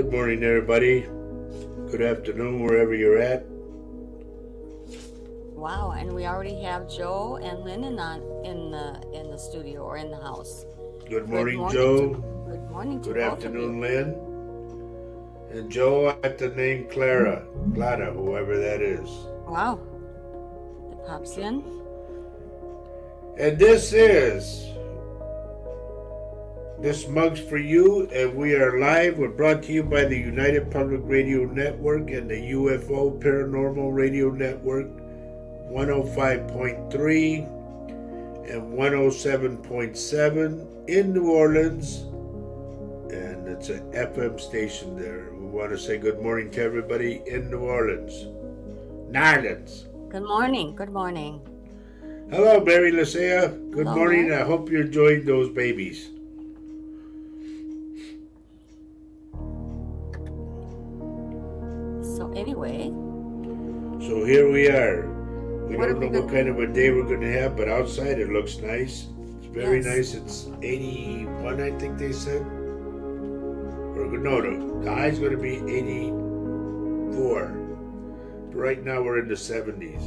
Good morning, everybody. Good afternoon, wherever you're at. Wow, and we already have Joe and Lynn in the studio or in the house. Good morning, Joe. Good morning to Good both of afternoon, you. Lynn. And Joe, I have to name Clara, whoever that is. Wow, that pops in. And this mug's for you, and we are live. We're brought to you by the United Public Radio Network and the UFO Paranormal Radio Network, 105.3 and 107.7 in New Orleans. And it's an FM station there. We want to say good morning to everybody in New Orleans. Nylons. Good morning. Good morning. Hello, Mary Lasea. Good Hello, morning. Mary. I hope you're enjoying those babies. So anyway, So here we are. We What don't are we know what gonna- kind of a day we're going to have, but outside it looks nice. It's very Yes. nice. It's 81, I think they said. Or no, the high's going to be 84. But right now we're in the 70s.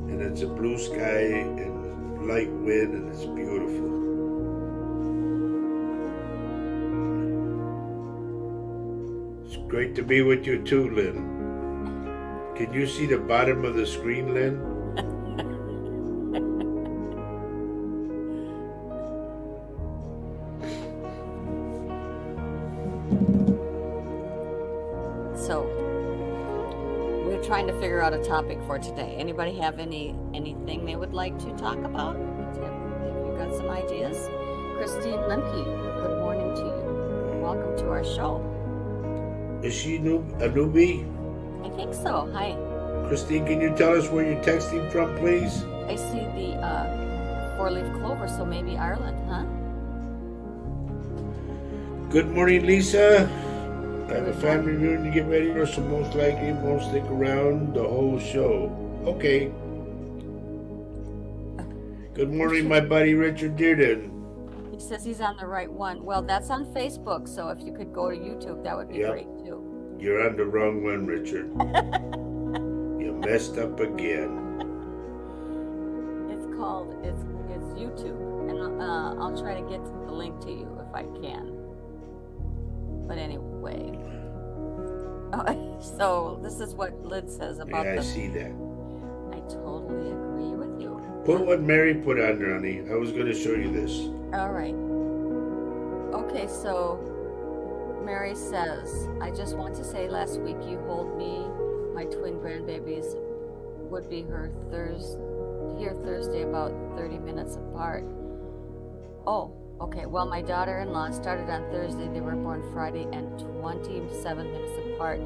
And it's a blue sky and light wind, and it's beautiful. It's great to be with you too, Lynn. Can you see the bottom of the screen, Lynn? so we're trying to figure out a topic for today. Anybody have anything they would like to talk about? Have you got some ideas? Christine Lemke, good morning to you. Welcome to our show. Is she a newbie? I think so. Hi. Christine, can you tell us where you're texting from, please? I see the four-leaf clover, so maybe Ireland, huh? Good morning, Lisa. I have a family reunion to get ready for, so most likely won't stick around the whole show. Okay. Good morning, my buddy Richard Dearden. He says he's on the right one. Well, that's on Facebook, so if you could go to YouTube, that would be Yep. great too. You're on the wrong one, Richard. You messed up again. It's YouTube, and I'll try to get the link to you if I can. But anyway, so this is what Lyd says about Yeah, I see that. I totally agree with you. Put what Mary put on there, honey. I was going to show you this. All right. Okay, so Mary says, I just want to say last week you hold me, my twin grandbabies would be here Thursday about 30 minutes apart. Oh, okay. Well, my daughter-in-law started on Thursday. They were born Friday and 27 minutes apart.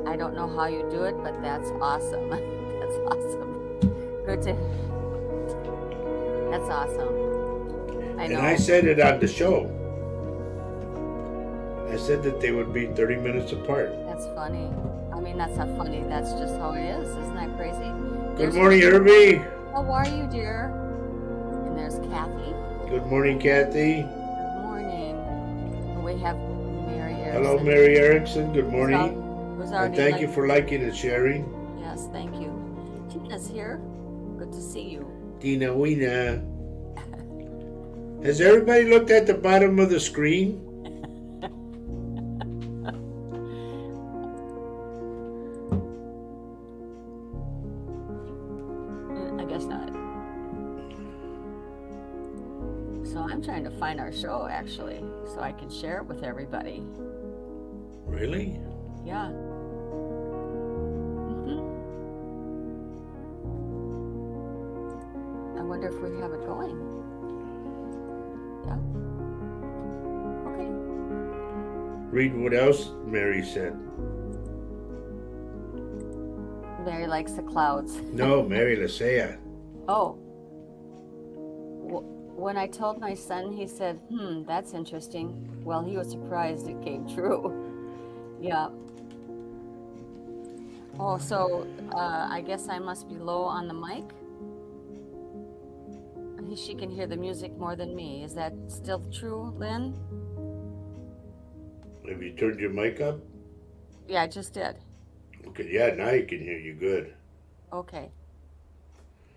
I don't know how you do it, but that's awesome. That's awesome. Good to... That's awesome. I know. And I said it on the show. I said that they would be 30 minutes apart. That's funny. I mean, that's not funny. That's just how it is. Isn't that crazy? Good morning, Herbie. How are you, dear? And there's Kathy. Good morning, Kathy. Good morning. And we have Mary Erickson. Hello, Mary Erickson. Good morning. Who's And already thank you for liking and sharing. Yes, thank you. Tina's here. Good to see you. Dina Weena. Has everybody looked at the bottom of the screen? I guess not. So I'm trying to find our show, actually, so I can share it with everybody. Really? Yeah. I wonder if we have it going. Yeah. Okay. Read what else Mary said. Mary likes the clouds. No, Mary Lasea. Oh. When I told my son, he said, that's interesting. Well, he was surprised it came true. Yeah. Oh, so I guess I must be low on the mic. She can hear the music more than me. Is that still true, Lynn? Have you turned your mic up? Yeah, I just did. Okay, yeah, now you can hear you good. Okay.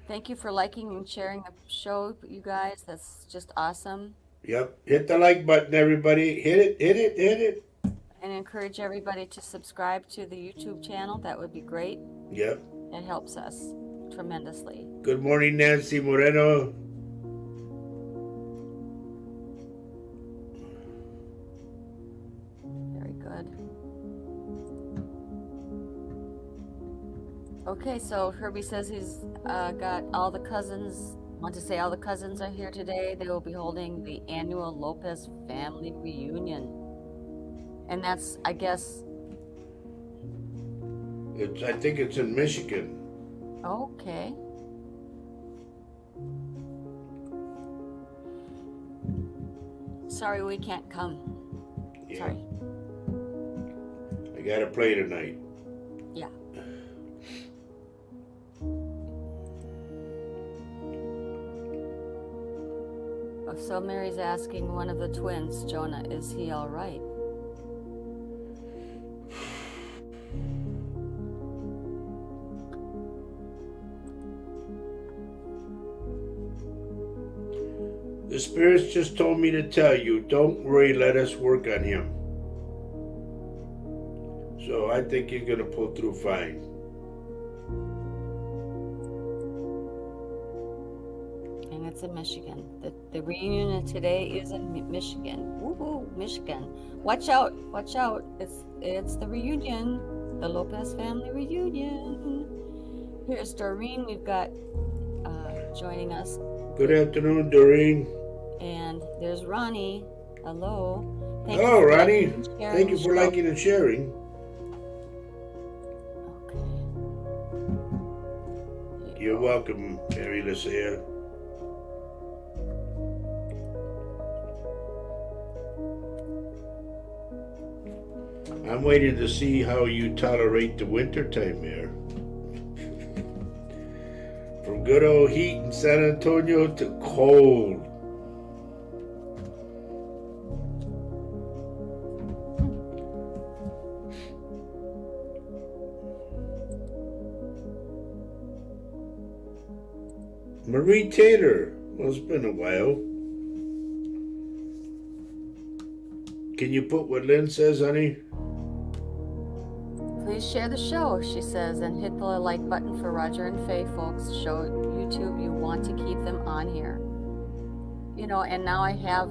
Thank you for liking and sharing the show, you guys. That's just awesome. Yep. Hit the like button, everybody. Hit it, hit it, hit it. And encourage everybody to subscribe to the YouTube channel. That would be great. Yep. It helps us tremendously. Good morning, Nancy Moreno. Very good. Okay, so Herbie says he's got all the cousins. Want to say all the cousins are here today. They will be holding the annual Lopez family reunion. And that's, I guess, I think it's in Michigan. okay. Sorry, we can't come. Yeah. Sorry. I gotta play tonight. Yeah. So Mary's asking one of the twins, Jonah, is he all right? The spirits just told me to tell you, don't worry, let us work on him. So I think he's gonna pull through fine. And it's in Michigan. The reunion today is in Michigan. Woo-hoo, Michigan. Watch out, watch out. It's the reunion, the Lopez family reunion. Here's Doreen, we've got joining us. Good afternoon, Doreen. And there's Ronnie. Hello. Hello, Ronnie. Thank you the for show. liking and sharing. Okay. You're welcome, Mary Lucia. I'm waiting to see how you tolerate the winter time there. From good old heat in San Antonio to cold. Marie Taylor. Well, it's been a while. Can you put what Lynn says, honey? Please share the show, she says, and hit the like button for Roger and Faye, folks. Show YouTube you want to keep them on here. You know, and now I have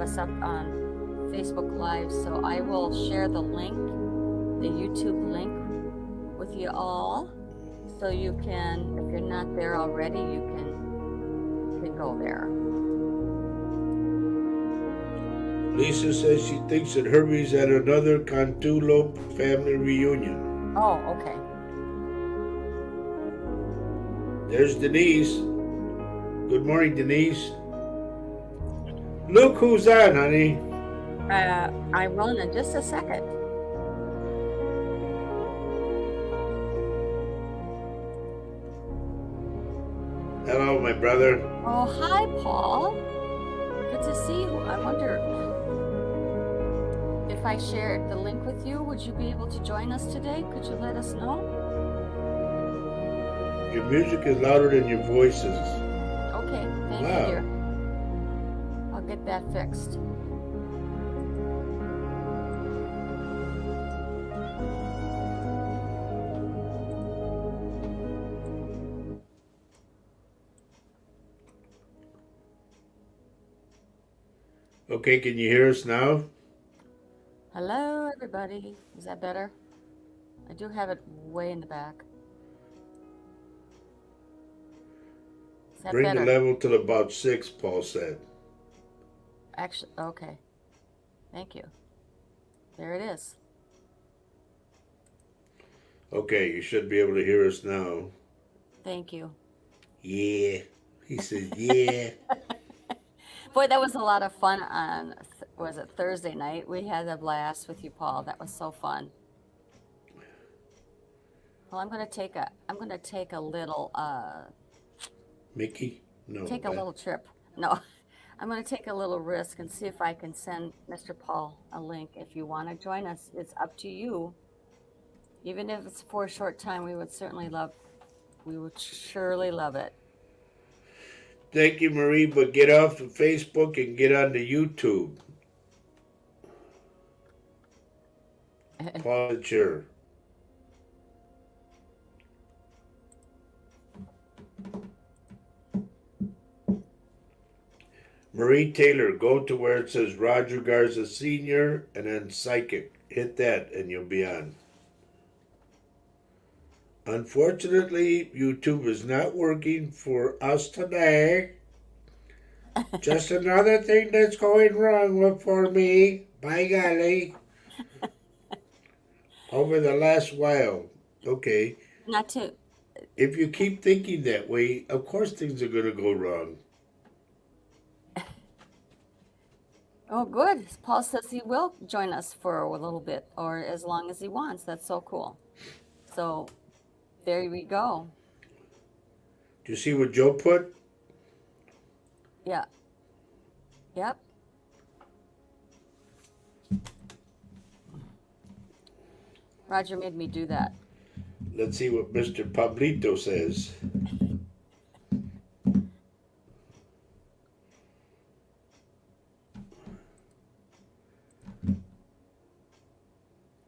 us up on Facebook Live, so I will share the link, the YouTube link, with you all, so you can, if you're not there already, you can go there. Lisa says she thinks that Herbie's at another Cantulo family reunion. Oh, okay. There's Denise. Good morning, Denise. Look who's on, honey. I will in just a second. Hello, my brother. Oh, hi, Paul. Good to see you. I wonder if I shared the link with you, would you be able to join us today? Could you let us know? Your music is louder than your voices. Okay, thank you, dear. I'll get that fixed. Okay, can you hear us now? Hello, everybody. Is that better? I do have it way in the back. Is that Bring better? the level to about 6, Paul said. Actually, okay. Thank you. There it is. Okay, you should be able to hear us now. Thank you. Yeah. He says, yeah. Boy, that was a lot of fun on, was it Thursday night? We had a blast with you, Paul. That was so fun. Well, I'm gonna take a little Mickey? No. take a little trip. No, I'm going to take a little risk and see if I can send Mr. Paul a link. If you want to join us, it's up to you. Even if it's for a short time, we would surely love it. Thank you, Marie, but get off of Facebook and get onto YouTube. Paul, it's your. Marie Taylor, go to where it says Roger Garza Sr. and then Psychic. Hit that and you'll be on. Unfortunately, YouTube is not working for us today. Just another thing that's going wrong for me. By golly. Over the last while. Okay. Not to. If you keep thinking that way, of course things are going to go wrong. Oh, good. Paul says he will join us for a little bit, or as long as he wants. That's so cool. So, there we go. Do you see what Joe put? Yeah. Yep. Roger made me do that. Let's see what Mr. Pablito says.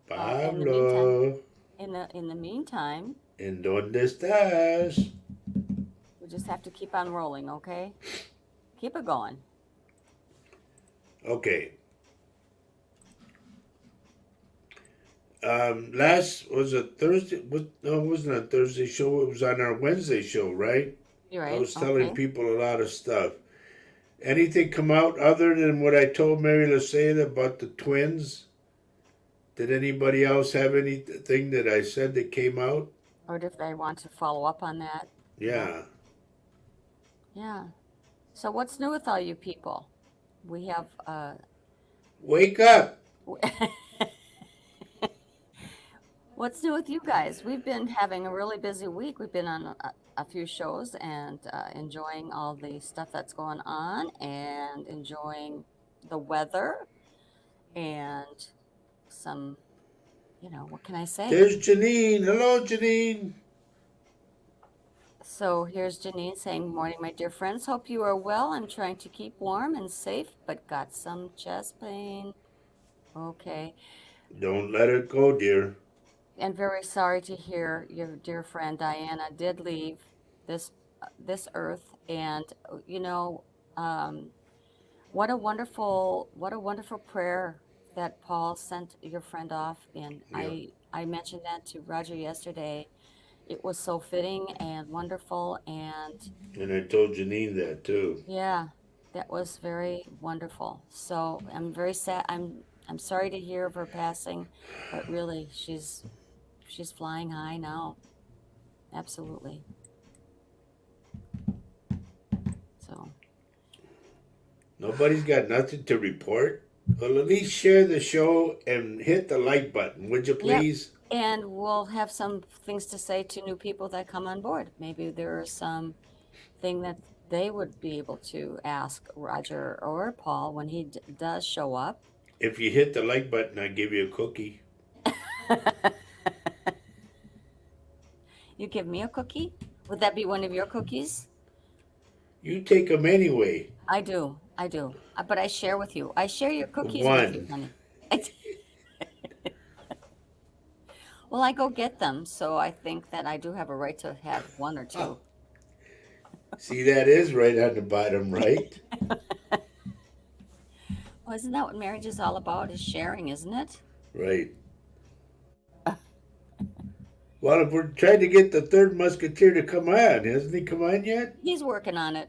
Pablo. In the meantime, ¿En dónde estás? we just have to keep on rolling, okay? Keep it going. Okay. Last was a Thursday. No, it wasn't a Thursday show. It was on our Wednesday show, right? You're right. I was telling people a lot of stuff. Anything come out other than what I told Mary Laceda about the twins? Did anybody else have anything that I said that came out? Or if they want to follow up on that. Yeah. Yeah. So what's new with all you people? We have Wake up. What's new with you guys? We've been having a really busy week. We've been on a few shows and enjoying all the stuff that's going on and enjoying the weather and some, what can I say? There's Janine. Hello, Janine. So here's Janine saying, morning, my dear friends. Hope you are well. I'm trying to keep warm and safe, but got some chest pain. Okay. Don't let it go, dear. And very sorry to hear your dear friend Diana did leave this earth. And what a wonderful prayer that Paul sent your friend off in. Yeah. I mentioned that to Roger yesterday. It was so fitting and wonderful, and I told Janine that too. yeah, that was very wonderful. So I'm very sad. I'm sorry to hear of her passing, but really she's flying high now. Absolutely. So Nobody's got nothing to report. Well, at least share the show and hit the like button, would you please? Yep. And we'll have some things to say to new people that come on board. Maybe there is some thing that they would be able to ask Roger or Paul when he does show up. If you hit the like button, I give you a cookie. You give me a cookie? Would that be one of your cookies? You take them anyway. I do. But I share with you. I share your cookies with you, honey. Well, I go get them, so I think that I do have a right to have one or two. Oh. See, that is right on the bottom right. Well, isn't that what marriage is all about, is sharing, isn't it? Right. Well, if we're trying to get the third musketeer to come on, hasn't he come on yet? He's working on it.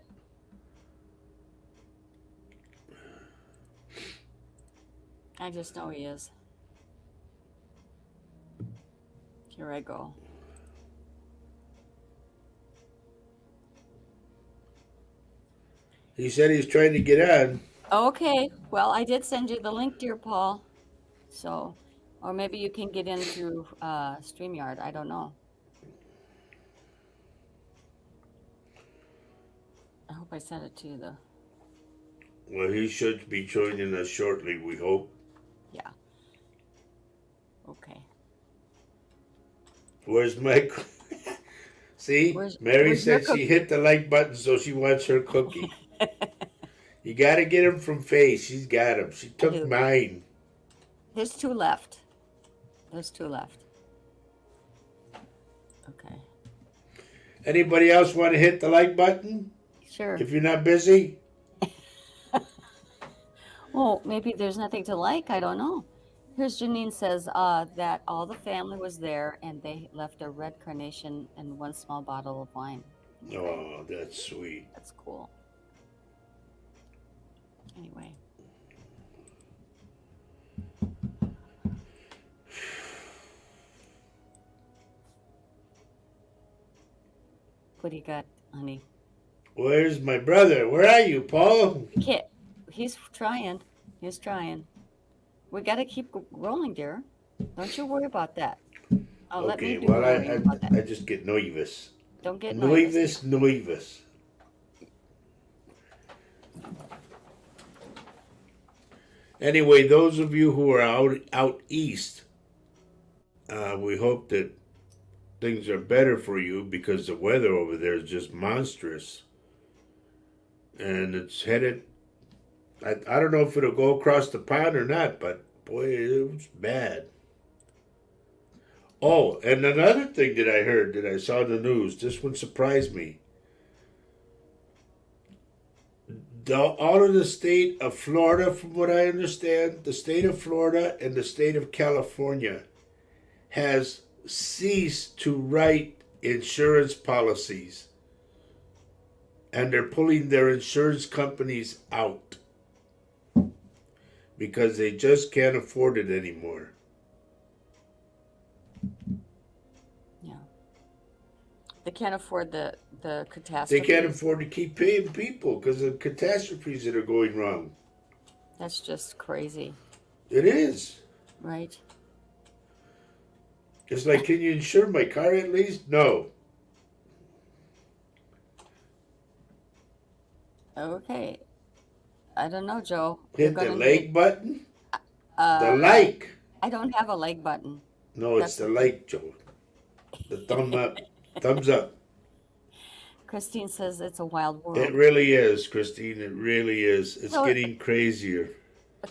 I just know he is. Here I go. He said he's trying to get on. Okay. Well, I did send you the link, dear Paul. So, or maybe you can get in through StreamYard. I don't know. I hope I sent it to you, though. Well, he should be joining us shortly, we hope. Yeah. Okay. Where's Mike? See, Mary Where's your said she cookie? hit the like button, so she wants her cookie. You gotta get him from Faye. She's got him. She I took do. mine. There's two left. There's two left. Okay. Anybody else want to hit the like button? Sure. If you're not busy? Well, maybe there's nothing to like. I don't know. Here's Janine says that all the family was there and they left a red carnation and one small bottle of wine. Okay. Oh, that's sweet. That's cool. Anyway. What do you got, honey? Where's my brother? Where are you, Paul? You can't. He's trying. He's trying. We got to keep rolling, dear. Don't you worry about that. Let me Okay, do well, the worrying about I that. just get nervous. Don't get nervous. Nervous. Anyway, those of you who are out east, we hope that things are better for you because the weather over there is just monstrous. And it's headed, I don't know if it'll go across the pond or not, but boy, it was bad. Oh, and another thing that I heard that I saw in the news, this one surprised me. All of the state of Florida, from what I understand, the state of Florida and the state of California has ceased to write insurance policies. And they're pulling their insurance companies out because they just can't afford it anymore. Yeah. They can't afford the They catastrophes. can't afford to keep paying people because of catastrophes that are going wrong. That's just crazy, It is. right? It's like, can you insure my car at least? No. Okay. I don't know, Joe. You're Hit the gonna like need. button. The Uh, like. I don't have a like button. No, it's That's the the thing. like, Joe. The thumb up. Thumbs up. Christine says it's a wild It world. really is, Christine. It really is. It's So, getting crazier.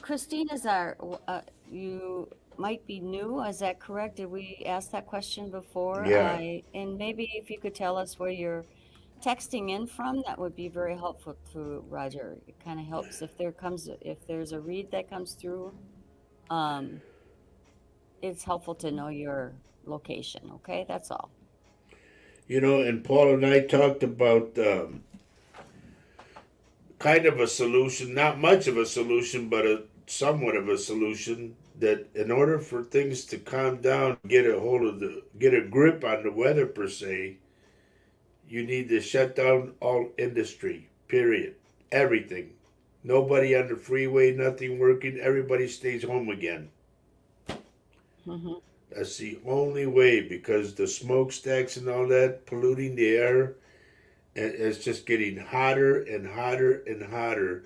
Christine is our. You might be new. Is that correct? Did we ask that question before? Yeah. And maybe if you could tell us where you're texting in from, that would be very helpful to Roger. It kind of helps if there's a read that comes through. Um, it's helpful to know your location. Okay, that's all. You know, and Paul and I talked about kind of a solution, not much of a solution, but somewhat of a solution. That in order for things to calm down, get a grip on the weather per se, you need to shut down all industry. Period. Everything. Nobody on the freeway, nothing working. Everybody stays home again. Hmm. That's the only way because the smokestacks and all that polluting the air, and it's just getting hotter and hotter and hotter,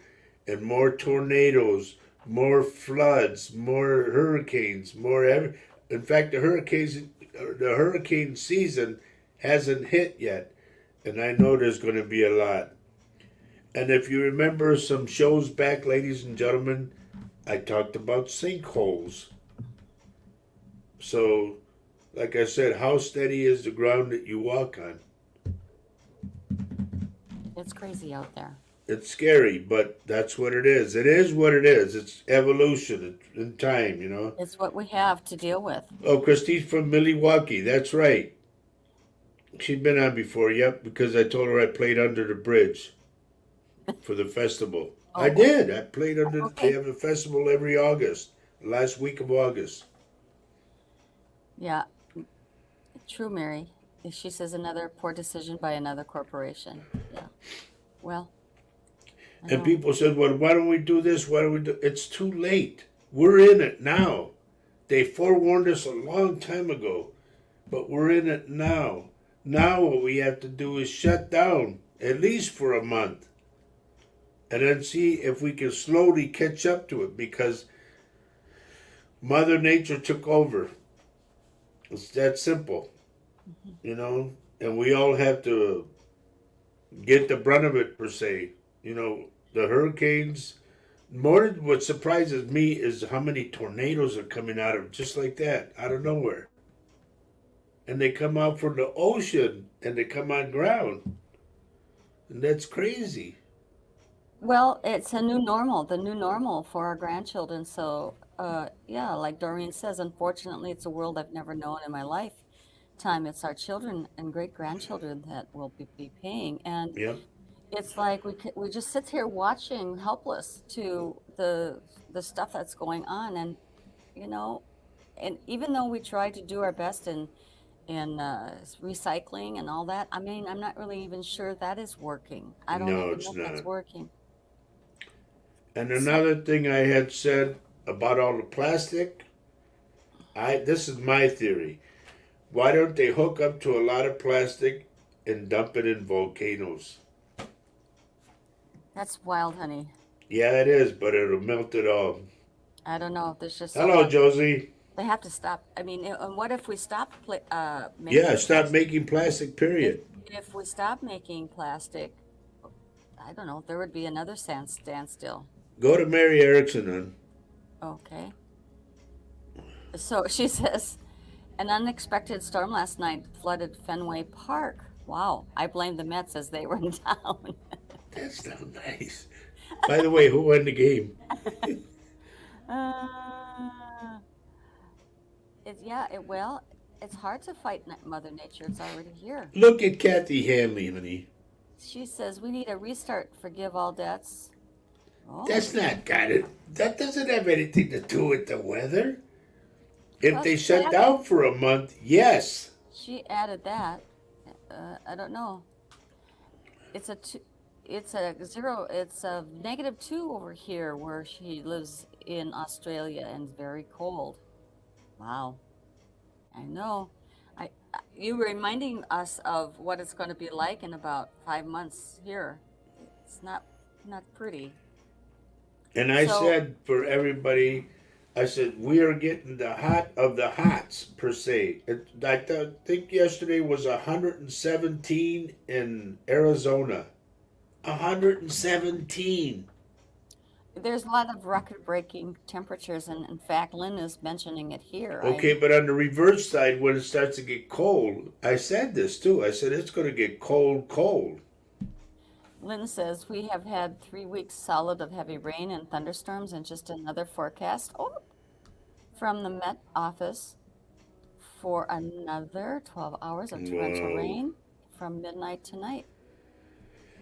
and more tornadoes, more floods, more hurricanes, In fact, the hurricane season hasn't hit yet, and I know there's going to be a lot. And if you remember some shows back, ladies and gentlemen, I talked about sinkholes. So, like I said, how steady is the ground that you walk on? It's crazy out there. It's scary, but that's what it is. It is what it is. It's evolution in time, you know. It's what we have to deal with. Oh, Christine's from Milwaukee. That's right. She's been on before, yep, because I told her I played under the bridge for the festival. I Oh, did. I played under, they okay. have a festival every August, last week of August. Yeah, true, Mary. She says another poor decision by another corporation. Yeah. Well, I And know. people said, well, why don't we do this? Why don't we do It's too late. We're in it now. They forewarned us a long time ago, but we're in it now. Now what we have to do is shut down, at least for a month. and then see if we can slowly catch up to it because Mother Nature took over. It's that simple, you know, and we all have to get the brunt of it per se. You know, the hurricanes. More what surprises me is how many tornadoes are coming out of just like that, out of nowhere. And they come out from the ocean and they come on ground. And that's crazy. Well, it's a new normal, the new normal for our grandchildren. So, yeah, like Doreen says, unfortunately, it's a world I've never known in my lifetime. It's our children and great grandchildren that will be paying. And Yep. it's like we just sit here watching, helpless to the stuff that's going on. And, you know, and even though we try to do our best in recycling and all that, I mean, I'm not really even sure that is working. I don't No, even it's know if that's not. working. And So, another thing I had said about all the plastic, I this is my theory. Why don't they hook up to a lot of plastic and dump it in volcanoes? that's wild, honey. Yeah, it is, but it'll melt it all. I don't know. There's just so Hello, much. Josie. They have to stop. I mean, and what if we stop Yeah, making stop plastic? making plastic, If period. if we stop making plastic, I don't know. There would be another standstill. Go to Mary Erickson, hon. Okay. So she says, an unexpected storm last night flooded Fenway Park. Wow. I blame the Mets as they were down. That's not nice. By the way, who won the game? uh, yeah. Well, it's hard to fight Mother Nature. It's already here. Look at Kathy Hanley, honey. She says we need a restart. Forgive all debts. Oh, That's not got it. That doesn't have anything to do with the weather. If well, they shut down for a month, yes. she added that. I don't know. It's a two, it's a zero. It's a -2 over here where she lives in Australia and it's very cold. Wow, I know. You were reminding us of what it's going to be like in about 5 months here. It's not pretty. And I So, said for everybody, I said we are getting the hot of the hots per se. Think yesterday was 117 in Arizona. 117. there's a lot of record-breaking temperatures, and in fact, Lynn is mentioning it here. Okay, but on the reverse side, when it starts to get cold, I said this too. I said it's going to get cold, cold. Lynn says we have had 3 weeks solid of heavy rain and thunderstorms, and just another forecast from the Met office for another 12 hours of torrential Wow. rain from midnight tonight.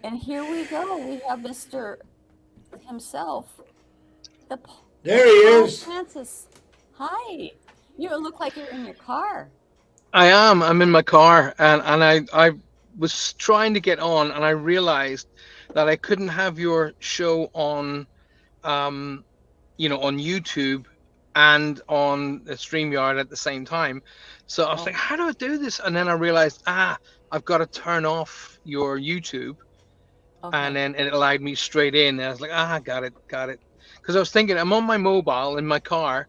And here we go. We have Mr. himself, the There he Paul is. Francis. Hi. You look like you're in your car. I am. I'm in my car, and I was trying to get on, and I realized that I couldn't have your show on, um, on YouTube and on the StreamYard at the same time. So I was Oh, like, how do I do this? And then I realized, I've got to turn off your YouTube, and okay. then it allowed me straight in. And I was like, got it. Because I was thinking, I'm on my mobile in my car,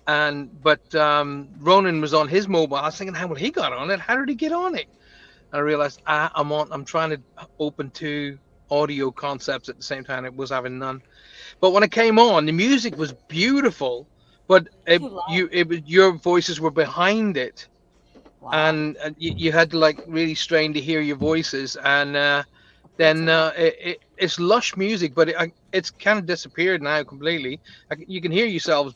but Ronan was on his mobile. I was thinking, how would he got on it? How did he get on it? And I realized I'm trying to open two audio concepts at the same time. It was having none. But when it came on, the music was beautiful, but Too loud. your voices were behind it, Wow. and you had to like really strain to hear your voices. And Good to then know. it's lush music, but it's kind of disappeared now completely. You can hear yourselves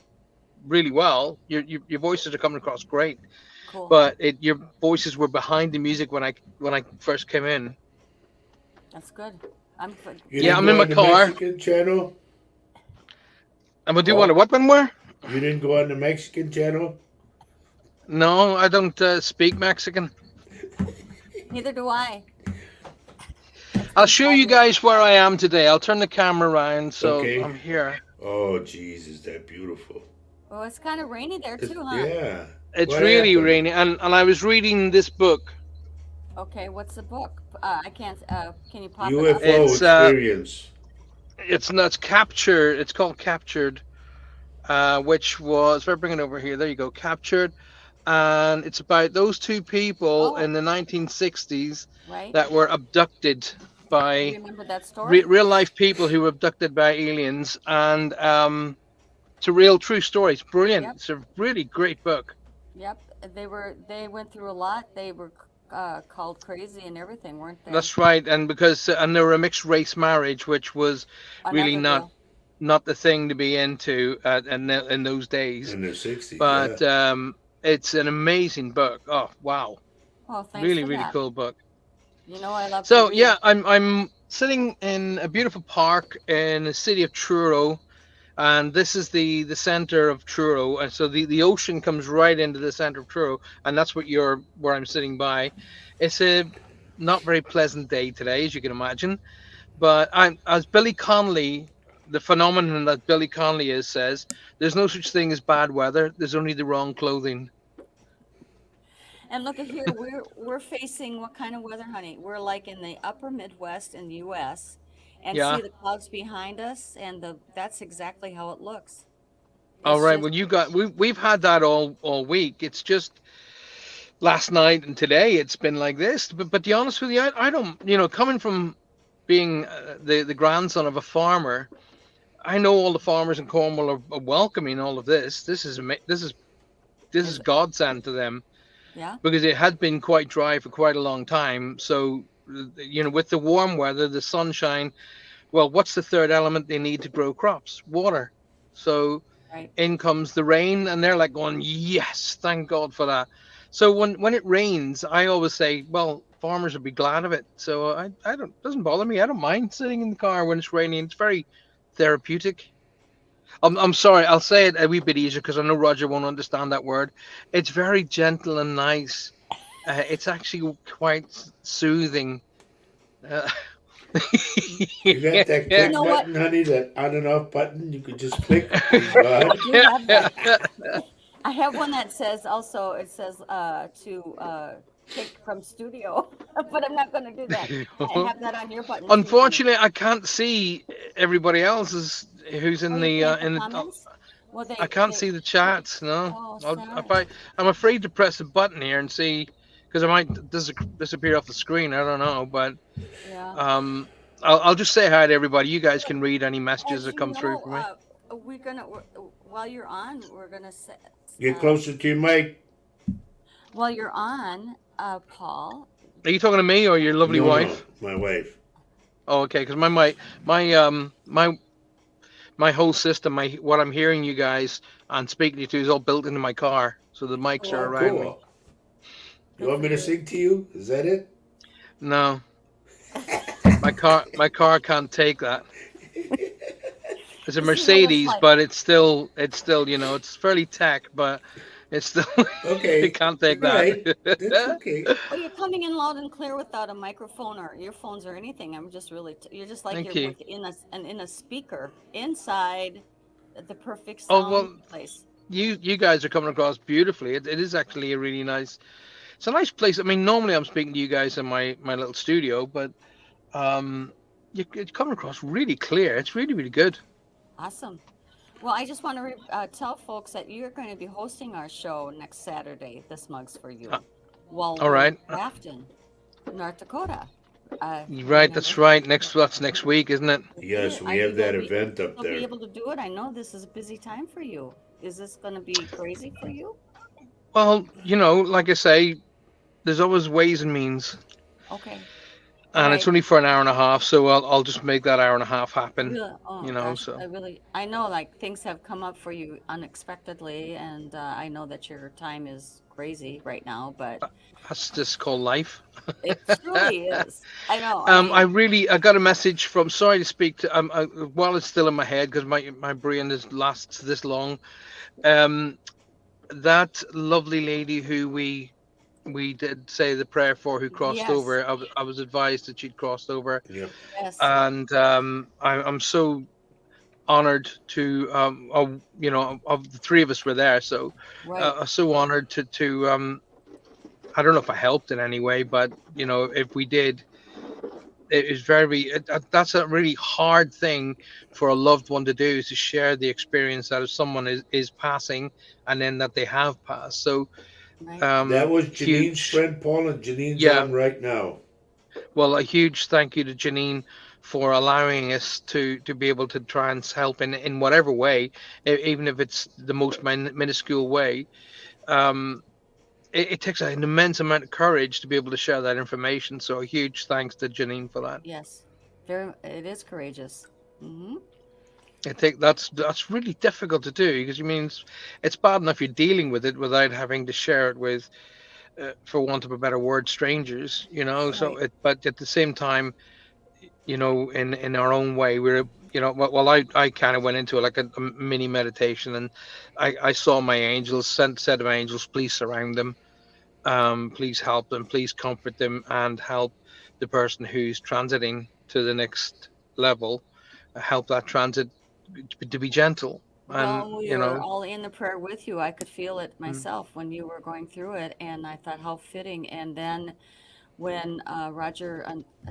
really well. Your voices are coming across great, Cool. but your voices were behind the music when I first came in. That's good. I'm good. You Yeah, didn't I'm go in my on the car. Mexican channel? I'm gonna do what a Paul? weapon where? You didn't go on the Mexican channel? No, I don't speak Mexican. Neither do I. It's I'll been show 12 you years. guys where I am today. I'll turn the camera around so Okay. I'm here. Oh, jeez, is that beautiful? Oh, it's kind of rainy there It's, too, huh? yeah. It's What really happened? rainy, and I was reading this book. Okay, what's the book? I can't. Can you pop it up? UFO It's experience. It's nuts. Captured. It's called Captured, which was, if I bring it over here, there you go, Captured. And it's about those two people Oh, in the 1960s right. that were abducted I by remember that story. real life people who were abducted by aliens. And it's a real true story. It's brilliant. Yep. It's a really great book. Yep. They went through a lot. They were called crazy and everything, weren't they? That's right. And because, and they were a mixed race marriage, which was really Another not deal. not the thing to be into in those days. in the 60s. Yeah. But it's an amazing book. Oh wow, Oh, thanks really for really that. cool book. You know I love to So read. yeah, I'm sitting in a beautiful park in the city of Truro, and this is the center of Truro, and so the ocean comes right into the center of Truro, and that's what you're where I'm sitting by. It's a not very pleasant day today, as you can imagine. But I'm as Billy Connolly, the phenomenon that Billy Connolly is says, there's no such thing as bad weather. There's only the wrong clothing. And look at here, we're facing what kind of weather, honey? We're like in the upper Midwest in the US, and see Yeah. the clouds behind us, and the that's exactly how it looks. All It's right. just Well, we've had that all week. It's just last night and today it's been like this. But to be honest with you, I don't, coming from being the grandson of a farmer, I know all the farmers in Cornwall are welcoming all of this. This is is godsend to them yeah, because it had been quite dry for quite a long time. So with the warm weather, the sunshine, well, what's the third element they need to grow crops? Water. So right. in comes the rain, and they're like going, yes, thank God for that. So when it rains, I always say, well, farmers would be glad of it. So I don't, doesn't bother me. I don't mind sitting in the car when it's raining. It's very therapeutic. I'm sorry, I'll say it a wee bit easier because I know Roger won't understand that word. It's very gentle and nice. It's actually quite soothing. Uh, You got that You yeah. quick know what? button, honey, that on and off button you could just click. Please God. I do have that. I have one that says also it says to take from studio, but I'm not going to do that. I have that on your button too, honey. Unfortunately, I can't see everybody else's who's Oh, in you the can't the in the. comments? Well, I can't they see the chats. No, oh, I'll, sad. if I I'm afraid to press a button here and see because I might disappear off the screen. I don't know, but Yeah. um, I'll just say hi to everybody. You guys can read any messages As that you come through know, for me. while you're on, we're gonna set, Get closer to your mic. while you're on, Paul. Are you talking to me or your lovely No, no, wife? my wife. Oh, okay. Because my whole system, my what I'm hearing you guys and speaking to you is all built into my car, so the mics are Oh, Oh, around me. cool. You good want for me to you. sing to you? Is that it? No, my car can't take that. It's a You see what it's Mercedes, like. but it's still it's fairly tech, but it's still it Okay. can't take All that. right. That's okay. Oh, you're coming in loud and clear without a microphone or earphones or anything. I'm just really, you're just like Thank you're you. within in a speaker inside the perfect Oh sound well, place. you guys are coming across beautifully. It is actually a really nice. It's a nice place. I mean, normally I'm speaking to you guys in my little studio, but um, it's coming across really clear. It's really really good. Awesome. Well, I just want to tell folks that you're going to be hosting our show next Saturday, This Mug's for Uh, You, while all we're in right, Grafton, North Dakota. right. Remember? That's right. That's next week, isn't it? Yes, Are we you have going that to be event up still be there. able to do it? I know this is a busy time for you. Is this going to be crazy for you? Well, like I say, there's always ways and means, Okay. All and it's right. only for an hour and a half, so I'll just make that hour and a half happen. Really, oh gosh, So I know like things have come up for you unexpectedly, and I know that your time is crazy right now, but that's just called life. it truly is. I know. I got a message from. Sorry to speak to. While it's still in my head because my brain is lasts this long. Um, that lovely lady who we did say the prayer for who crossed Yes, over. I was advised that she'd crossed over, Yep. yes, and I'm so honored to of the three of us were there, so right. so honored to I don't know if I helped in any way, but if we did, it is that's a really hard thing for a loved one to do, is to share the experience that if someone is passing and then that they have passed. So Right. That was Janine's huge, friend Paul, and Janine's yeah. on right now. Well, a huge thank you to Janine for allowing us to be able to try and help in whatever way, even if it's the most minuscule way. Um, it takes an immense amount of courage to be able to share that information. So a huge thanks to Janine for that. Yes. Very. It is courageous. Mm-hmm. I think that's really difficult to do, because you mean it's bad enough you're dealing with it without having to share it with, for want of a better word, strangers. So Right. but at the same time, in our own way, well, I kind of went into it like a mini meditation, and I saw my angels, said to my angels, please surround them, please help them, please comfort them, and help the person who's transiting to the next level, help that transit to be gentle. And Well, we were all in the prayer with you. I could feel it mm, myself when you were going through it, and I thought how fitting. And then when Roger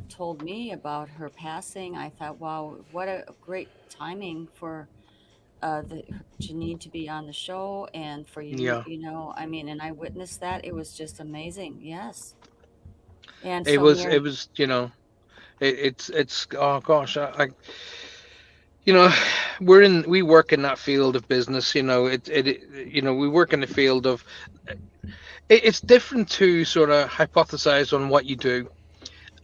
told me about her passing, I thought, wow, what a great timing for Janine to be on the show, and for you, yeah, I mean, and I witnessed that. It was just amazing. Yes. And it so, was it Mary, was it's oh gosh, I you know we work in that field of business. We work in the field of, it's different to sort of hypothesize on what you do,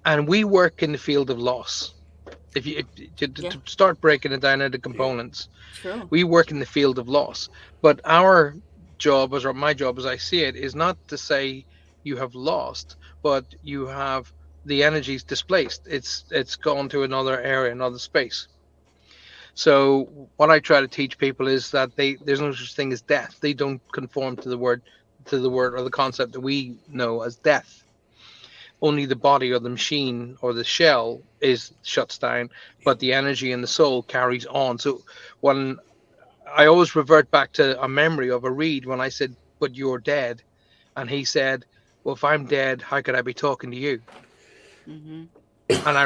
and we work in the field of loss. yeah, To start breaking it down into Yeah. components, true. we work in the field of loss. But our job, or my job as I see it, is not to say you have lost, but you have, the energy's displaced, it's gone to another area, another space. So what I try to teach people is that there's no such thing as death. They don't conform to the word or the concept that we know as death. Only the body or the machine or the shell is shuts down, but the energy and the soul carries on. So when I always revert back to a memory of a read when I said, "But you're dead," and he said, "Well, if I'm dead, how could I be talking to you?" Mm-hmm. And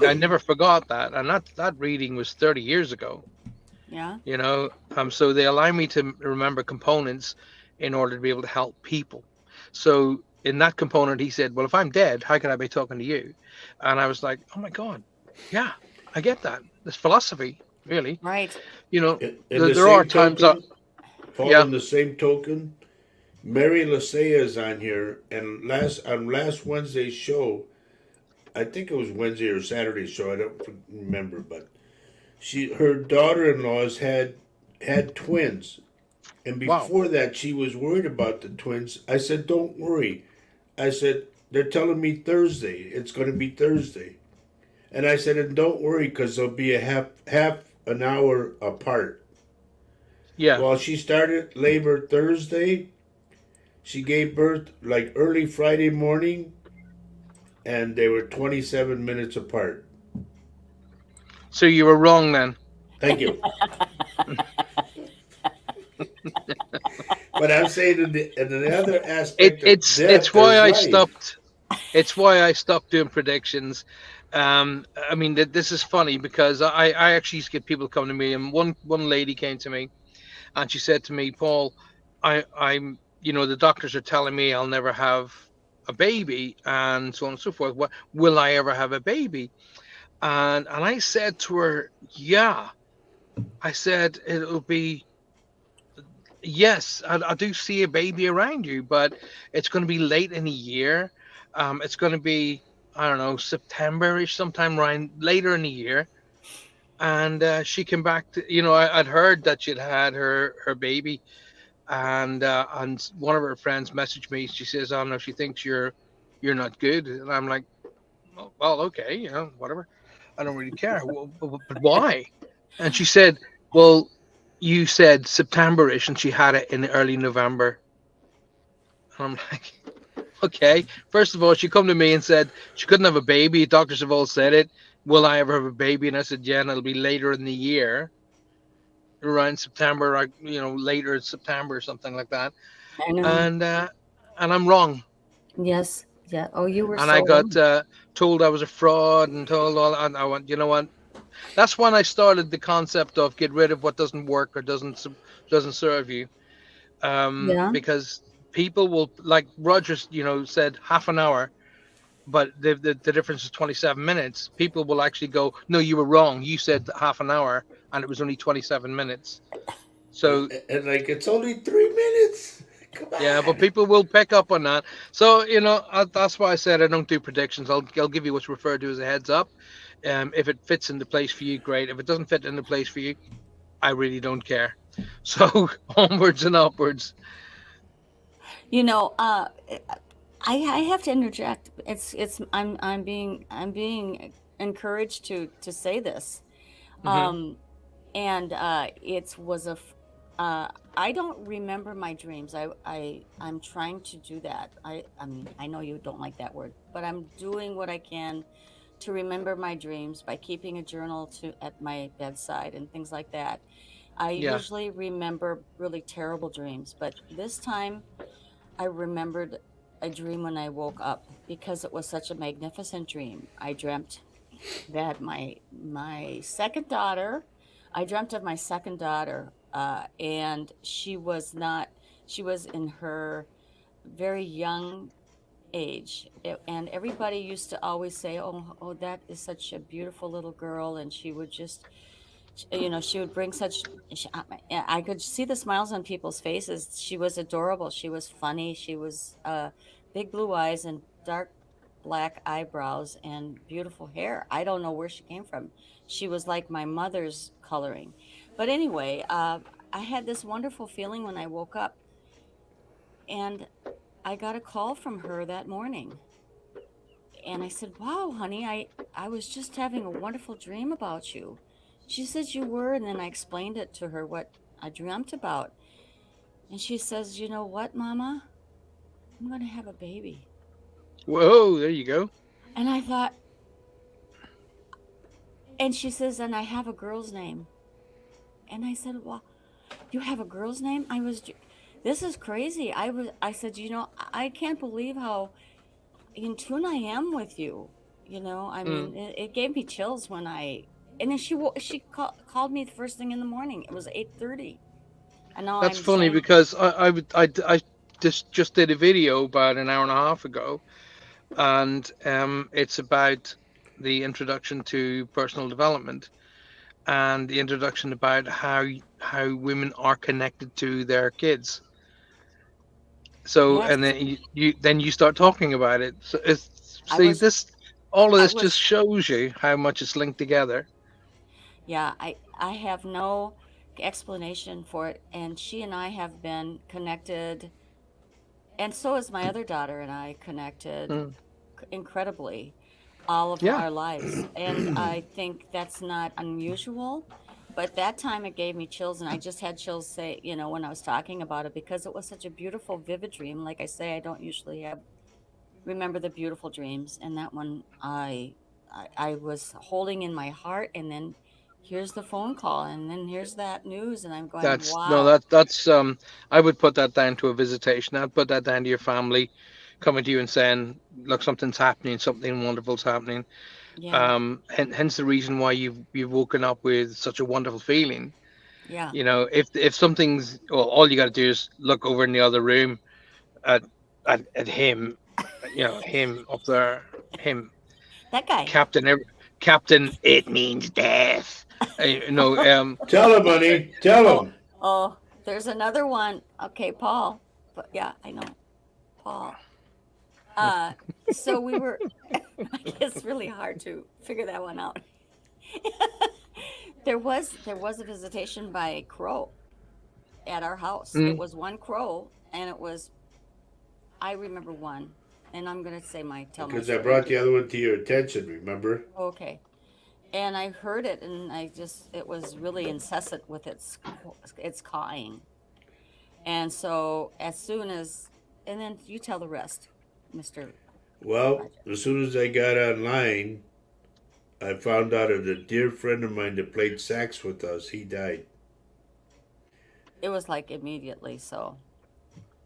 I never forgot that, and that reading was 30 years ago. Yeah. So they allow me to remember components in order to be able to help people. So in that component, he said, "Well, if I'm dead, how can I be talking to you?" And I was like, "Oh my God, yeah, I get that. This philosophy, really. Right. In the There are same times token, Paul, yeah, in the same token, Mary Lasea is on here, and last Wednesday's show, I think it was Wednesday or Saturday show, I don't remember, but her daughter-in-laws had twins, and wow, before that she was worried about the twins. I said, "Don't worry." I said, "They're telling me Thursday. It's going to be Thursday." And I said, "And don't worry, because they'll be a half an hour apart." yeah." Well, she started labor Thursday. She gave birth like early Friday morning, and they were 27 minutes apart. So you were wrong then. Thank you. But I'm saying in the other It, aspect of it's death, it's there's why I life. stopped. It's why I stopped doing predictions. I mean, this is funny because I actually used to get people come to me, and one lady came to me and she said to me, "Paul, I'm the doctors are telling me I'll never have a baby, and so on and so forth. What will I ever have a baby?" And I said to her, "Yeah." I said it'll be, yes, I do see a baby around you, but it's going to be late in the year. It's going to be, I don't know, September-ish, sometime around later in the year. And she came back to, I'd heard that she'd had her baby, and one of her friends messaged me. She says, "Oh no, she thinks you're not good," and I'm like, "Well, okay, whatever. I don't really care. Well, but why?" And she said, "Well, you said September-ish, and she had it in early November." And I'm like, "Okay." First of all, she come to me and said she couldn't have a baby. Doctors have all said it. Will I ever have a baby? And I said, "Yeah, and it'll be later in the year, around September, like later in September or something like that." I know. And I'm wrong. Yes. Yeah. Oh, you were And I so got in. told I was a fraud and told all. And I went, you know what? That's when I started the concept of get rid of what doesn't work or doesn't serve you. Yeah. Because people will, like Rogers, said half an hour, but the difference is 27 minutes. People will actually go, no, you were wrong. You said half an hour, and it was only 27 minutes. And, So and like it's only 3 minutes. Come yeah, but on. people will pick up on that. So that's why I said I don't do predictions. I'll give you what's referred to as a heads up. If it fits into place for you, great. If it doesn't fit into place for you, I really don't care. So onwards and upwards. You know, I have to interject. I'm being encouraged to say this. Hmm. Um, and it was a I don't remember my dreams. I'm trying to do that. I mean, I know you don't like that word, but I'm doing what I can to remember my dreams by keeping a journal to at my bedside and things like that. I Yeah, usually remember really terrible dreams, but this time I remembered a dream when I woke up because it was such a magnificent dream. I dreamt that my second daughter, I dreamt of my second daughter, and she was in her very young age. And everybody used to always say, oh, that is such a beautiful little girl. And she would just, she would bring such, I could see the smiles on people's faces. She was adorable. She was funny. She was big blue eyes and dark black eyebrows and beautiful hair. I don't know where she came from. She was like my mother's coloring. But anyway, I had this wonderful feeling when I woke up, and I got a call from her that morning. And I said, "Wow, honey, I was just having a wonderful dream about you." She says, "You were," and then I explained it to her what I dreamt about. And she says, "You know what, Mama? I'm going to have a baby." whoa, there you go. And I thought, and she says, "And I have a girl's name." And I said, "Well, you have a girl's name?" This is crazy. I said, I can't believe how in tune I am with you. I Mm. mean, it gave me chills when and then called me the first thing in the morning. It was 8:30, and now That's I'm funny saying, because I just did a video about an hour and a half ago, and it's about the introduction to personal development and the introduction about how women are connected to their kids. So and yes, then you start talking about it. So it's I see was, this all of I this just was, shows you how much it's linked together. yeah, I have no explanation for it, and she and I have been connected, and so is my other daughter and I connected Mm. incredibly all of Yeah, our lives. And I think that's not unusual. But that time it gave me chills, and I just had chills when I was talking about it because it was such a beautiful, vivid dream. Like I say, I don't usually remember the beautiful dreams, and that one I was holding in my heart, and then here's the phone call, and then here's that news, and I'm going, that's no, wow, that's I would put that down to a visitation. I'd put that down to your family coming to you and saying, look, something's happening, something wonderful's happening. yeah, Hence the reason why you've woken up with such a wonderful feeling. yeah, If something's, well, all you got to do is look over in the other room at at him, him up there, him, that guy. Captain, Captain. It means death. Tell him, honey. Tell Oh, him. oh, there's another one. Okay, Paul. But yeah, I know. Paul. Uh so we were I guess it's really hard to figure that one out. There was a visitation by a crow at our house. It Mm, was one crow, and it was, I remember one, and I'm going to tell my Because I story brought to the you. other one to your attention, remember? Okay. And I heard it, and it was really incessant with its cawing. And so as soon as, and then you tell the rest, Mr. Well, Roger. as soon as I got online, I found out that a dear friend of mine that played sax with us, he died. It was like immediately. So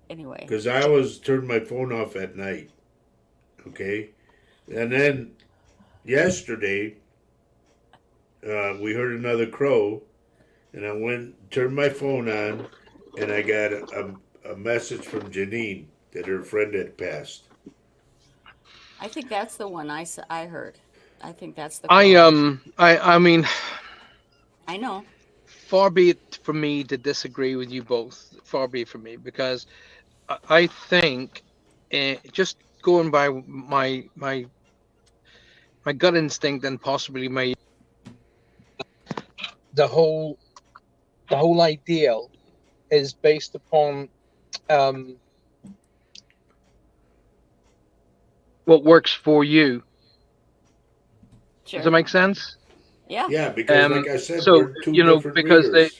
anyway, Because I always turned my phone off at night. Okay, and then yesterday we heard another crow, and I went turned my phone on, and I got a message from Janine that her friend had passed. I think that's the one I heard. I think that's the I crow. I mean, I know. far be it from me to disagree with you both. Far be it from me, because I think, just going by my gut instinct, and possibly my the whole the whole ideal is based upon um what works for you. Does that Sure. make sense? Yeah. Yeah, because like I said, So, we're two different because readers.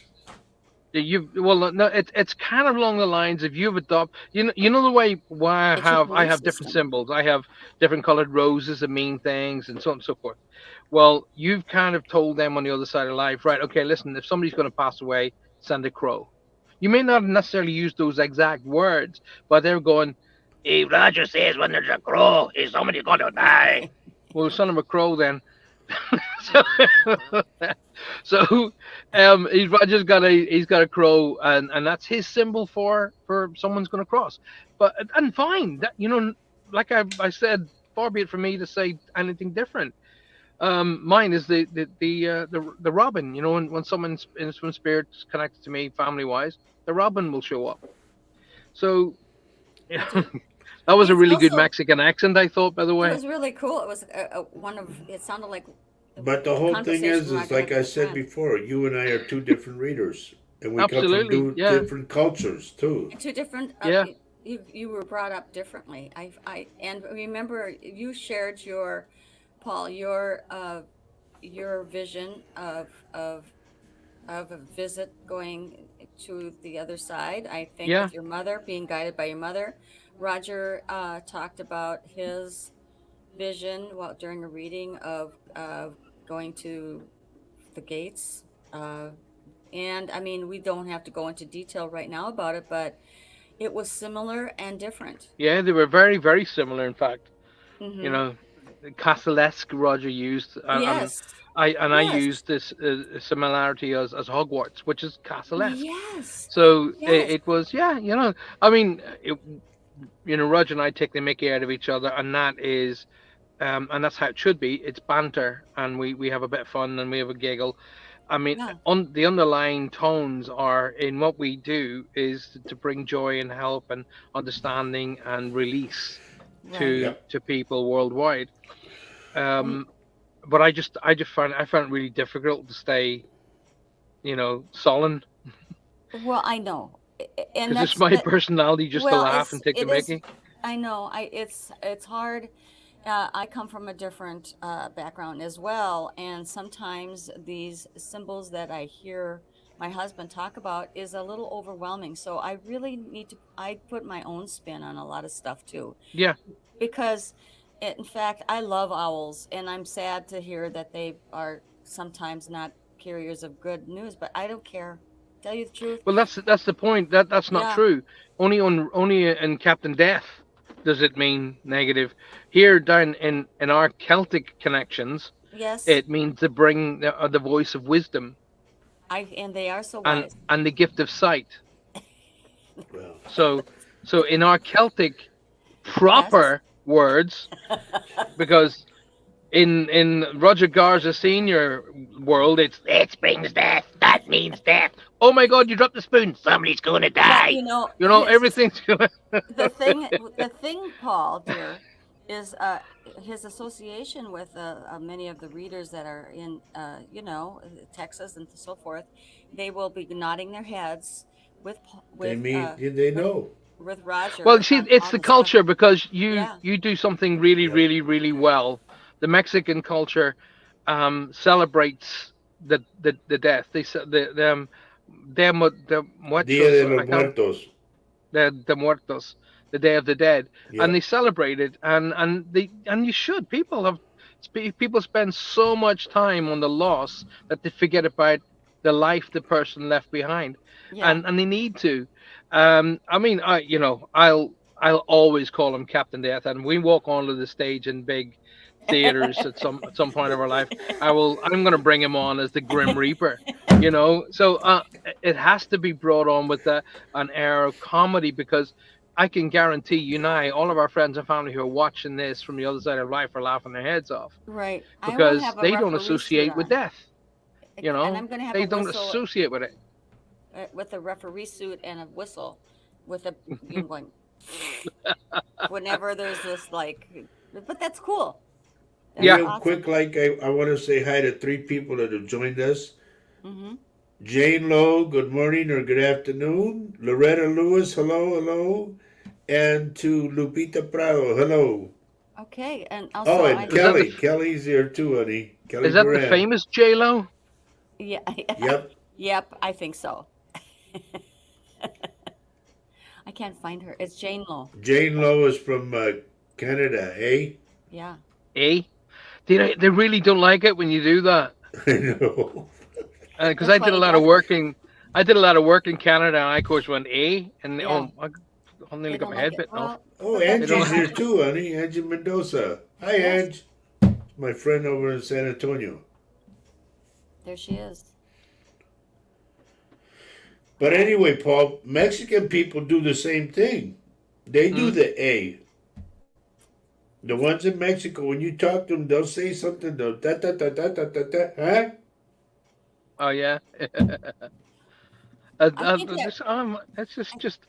you, well, no, it's kind of along the lines of, you've adopted, the way why It's your I belief have different system. symbols. I have different colored roses that mean things, and so on and so forth. Well, you've kind of told them on the other side of life, right? Okay, listen, if somebody's going to pass away, send a crow. You may not necessarily use those exact words, but they're going, "Hey, Roger says when there's a crow, is somebody going to die?" Well, send him a crow then. so, so he's got a crow, and that's his symbol for someone's going to cross. But, and fine, that, like I said, far be it from me to say anything different. Mine is the robin. When when spirit connects to me family wise, the robin will show up. So I do. that was a It's really good also Mexican accent, I thought, by the it way. was really cool. It was one of it sounded like But the a whole thing conversation is Roger had like I with a said friend. before, you and I are two different readers, and we come from Absolutely, yeah, different cultures too. And two different yeah, you were brought up differently. I and remember you shared your Paul your vision of a visit going to the other side. I think yeah, with your mother, being guided by your mother. Roger talked about his vision while during a reading of going to the gates. And I mean, we don't have to go into detail right now about it, but it was similar and different. yeah. They were very, very similar, in fact. you Mm-hmm. know Castle-esque Roger used, and Yes. I Yes. used this similarity as Hogwarts, which is Castle-esque. Yes. So Yes. it was, yeah, I mean, Roger and I take the mickey out of each other, and and that's how it should be. It's banter, and we have a bit of fun, and we have a giggle. I mean, Yeah. on the underlying tones are in what we do is to bring joy and help and understanding and release Right. to Yep. to people worldwide. And Um, but I just found it really difficult to stay, sullen, well, I know. And because it's that's my that. personality just to Well, laugh and take the it is. mickey. I know. It's hard. I come from a different background as well, and sometimes these symbols that I hear my husband talk about is a little overwhelming. So I really need to. I put my own spin on a lot of stuff too, Yeah. because in fact I love owls, and I'm sad to hear that they are sometimes not carriers of good news. But I don't care. Tell you the truth. Well, that's the point. That's not Yeah. true. Only in Captain Death does it mean negative. Here down in our Celtic connections, Yes. it means to bring the voice of wisdom, I and they are so and wise. the gift of sight. Well, So in our Celtic Yes. proper words, because in Roger Garza Senior world, it brings death. That means death. Oh my God! You dropped the spoon. Somebody's going to Well, die. Everything's gonna. the thing, Paul, dear, is his association with many of the readers that are in, Texas and so forth. They will be nodding their heads with they mean they with know. Well, Roger see, on it's all the the stuff. culture, because you Yeah. you do something really, Yep. really, really well. The Mexican culture celebrates the death. They ce- the Dia muertos. de los I can't, Muertos. the muertos, the Day of the Dead, and they Yep. celebrate it, and you should. People spend so much time on the loss that they forget about the life the person left behind, Yeah. and they need to. I mean, I'll always call him Captain Death. And we walk onto the stage in big theaters at some point of our life. I'm going to bring him on as the Grim Reaper. So it has to be brought on with an air of comedy, because I can guarantee you now, all of our friends and family who are watching this from the other side of life are laughing their heads off, Right. I will because have a they don't referee suit associate with on. death. And I'm going to have They a don't whistle associate with it. with a referee suit and a whistle with a going whenever there's this like, but that's cool. That's Yeah. Real awesome. quick, like I want to say hi to three people that have joined us. Hmm. Jane Lowe, good morning or good afternoon. Loretta Lewis, hello, hello. And to Lupita Prado, hello. Okay. And Oh, also, and Is that the Kelly. Kelly's here too, honey. Kelly is that the Duran. famous J Lo? yeah, Yep. yep, I think so. I can't find her. It's Jane Lowe. Jane Lowe is from Canada, eh? Yeah. Eh? They really don't like it when you do that. I know. Because That's why they left me. I did a lot of work in Canada, and I of course went A, and Yeah. I They nearly got don't my like head it. bitten off. Well, Oh, but They that's don't Angie's here like. too, honey. Angie Mendoza. Hi, yes. Ange. My friend over in San Antonio. There she is. But anyway, Paul, Mexican people do the same thing. They do Hmm? the A. The ones in Mexico, when you talk to them, they'll say something. They'll da da da da da da da. Huh? Oh yeah. I think that It's just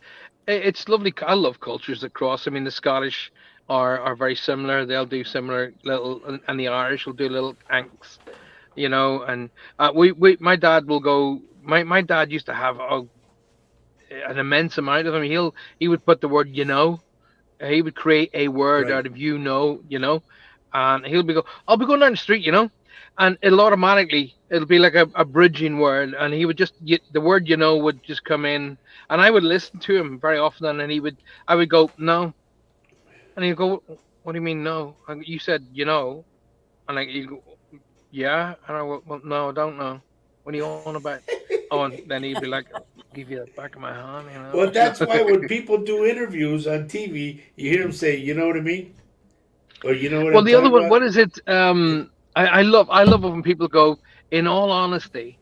it's lovely. I love cultures that cross. I mean, the Scottish are very similar. They'll do similar little, and the Irish will do little anks, And we my dad will go. My dad used to have an immense amount of them. He would put the word he would create a word Right. out of and I'll be going down the street, and it'll be like a bridging word, and he would the word would just come in, and I would listen to him very often, and I would go no, and he'd go, what do you mean no? And you said and he'd go, yeah, and I go, well no, I don't know. What are you on about? Oh, and then he'd be like, give you the back of my Well, hand. that's why when people do interviews on TV, you hear them say, "You know what I mean?" Or "You know what Well, I'm the other talking one, about?" what is it? I love it when people go, in all honesty.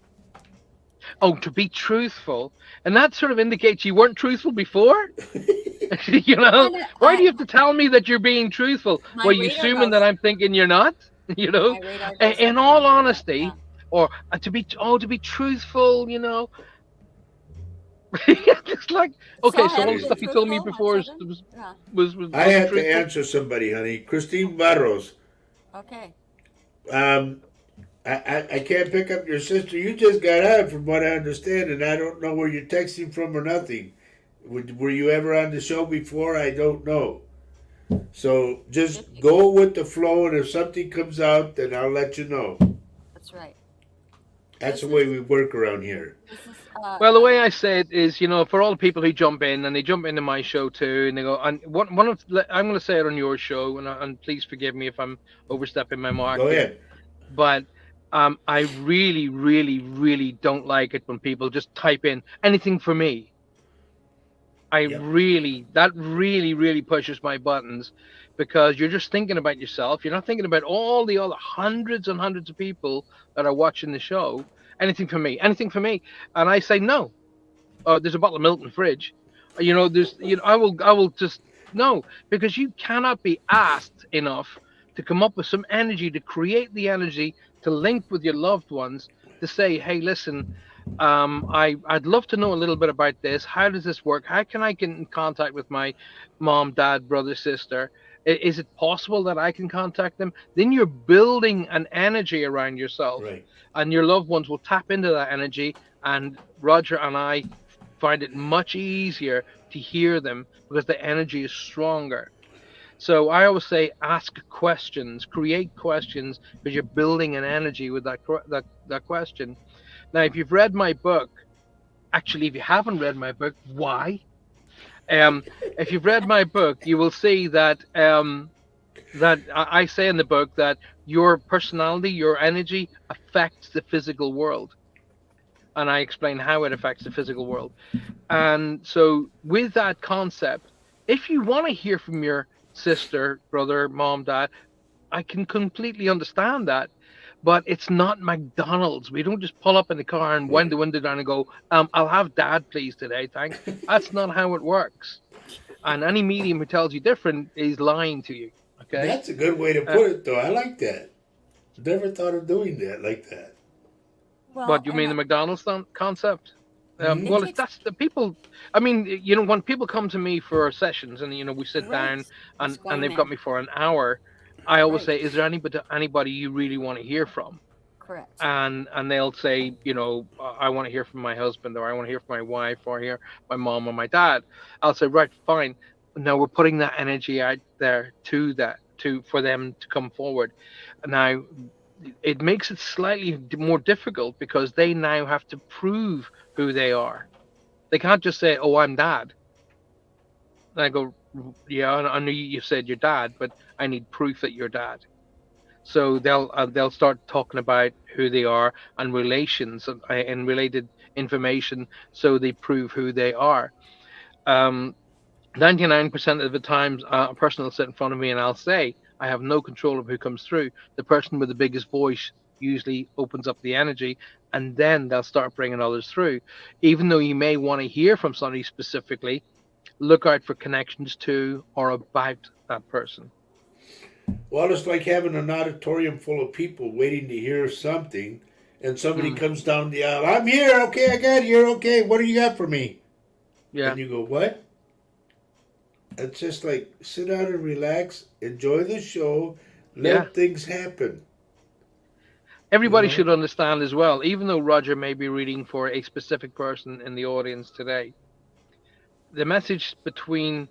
Oh, to be truthful, and that sort of indicates you weren't truthful before. kind of Why do you have to tell me that you're being truthful? my Well, you radar assuming that goes I'm thinking you're not. You know, my radar goes In off when I all hear that. Yeah. honesty, or to be truthful. It's like, So okay, I so had all to the Crazy. be stuff you told me truthful. I before told was him. was Yeah. was, was I wasn't have to truthful. answer somebody, honey. Christine Barros. Okay. Um, I can't pick up your sister. You just got out, from what I understand, and I don't know where you're texting from or nothing. Were you ever on the show before? I don't know. So just If you, go with the flow, and if something comes out, then I'll let you know. that's right. That's the This way is we work around here. this is Well, the way I say it is, for all the people who jump in and they jump into my show too, and they go, and I'm going to say it on your show, and please forgive me if I'm overstepping my mark Go here, ahead. but I really, really, really don't like it when people just type in anything for me. Yep. That really, really pushes my buttons, because you're just thinking about yourself. You're not thinking about all the other hundreds and hundreds of people that are watching the show. Anything for me, anything for me, and I say no. There's a bottle of milk in the fridge. There's, I will just no, because you cannot be asked enough to come up with some energy, to create the energy to link with your loved ones, to say, hey, listen, I'd love to know a little bit about this. How does this work? How can I get in contact with my mom, dad, brother, sister? Is it possible that I can contact them? Then you're building an energy around yourself, Right. and your loved ones will tap into that energy. And Roger and I find it much easier to hear them, because the energy is stronger. So I always say, ask questions, create questions, because you're building an energy with that question. Now, if you've read my book, actually, if you haven't read my book, why? Um, if you've read my book, you will see that I say in the book that your personality, your energy affects the physical world, and I explain how it affects the physical world. And so, with that concept, If you want to hear from your sister, brother, mom, dad, I can completely understand that. But it's not McDonald's. We don't just pull up in the car and wind Right. the window down and go, I'll have dad, please, today. Thanks. That's not how it works. And any medium who tells you different is lying to you. Okay. That's a good way to Uh, put it, though. I like that. Never thought of doing that like that. Well, What you and mean the McDonald's concept? it Hmm. Well, takes that's the people. I mean, when people come to me for sessions and we sit right. down What's and going they've got there? me for an hour, I always Right. say, "Is there anybody you really want to hear from?" Correct. And they'll say, I want to hear from my husband, or I want to hear from my wife, or hear my mom or my dad. I'll say, right, fine. Now we're putting that energy out there for them to come forward. Now it makes it slightly more difficult because they now have to prove who they are. They can't just say, "Oh, I'm dad." And I go, "Yeah, I know you said you're dad, but I need proof that you're dad." So they'll start talking about who they are and relations and related information, so they prove who they are. 99% of the times, a person will sit in front of me and I'll say, I have no control of who comes through. The person with the biggest voice usually opens up the energy, and then they'll start bringing others through. Even though you may want to hear from somebody specifically, look out for connections to or about that person. Well, it's like having an auditorium full of people waiting to hear something, and somebody Mm, comes down the aisle. I'm here. Okay, I got here. Okay, what do you got for me? yeah, And you go, what? It's just like sit down and relax, enjoy the show, yeah. let things happen. You Everybody know. should understand as well, even though Roger may be reading for a specific person in the audience today, the message between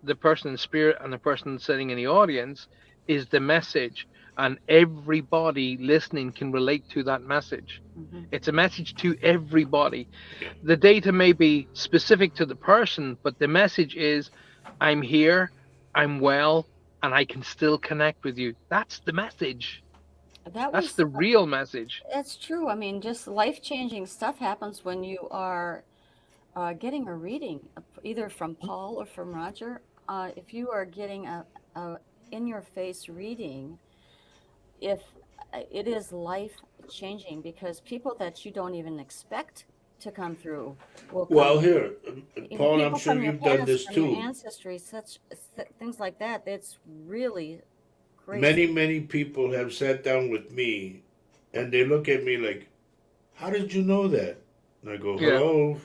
the person in spirit and the person sitting in the audience is the message, and everybody listening can relate to that message. Hmm. It's a message to everybody. Yeah. The data may be specific to the person, but the message is, I'm here, I'm well, and I can still connect with you. That's the message. That That's was the real message. That's true. I mean, just life-changing stuff happens when you are getting a reading, either from Paul or from Roger. If you are getting a in-your-face reading, if it is life-changing, because people that you don't even expect to come through will come Well, through. here, Paul, I'm People sure from your you've done past, this from your too. ancestry, such things like that. It's really Many, crazy. many people have sat down with me, and they look at me like, "How did you know that?" And I go, Yeah. "Hello,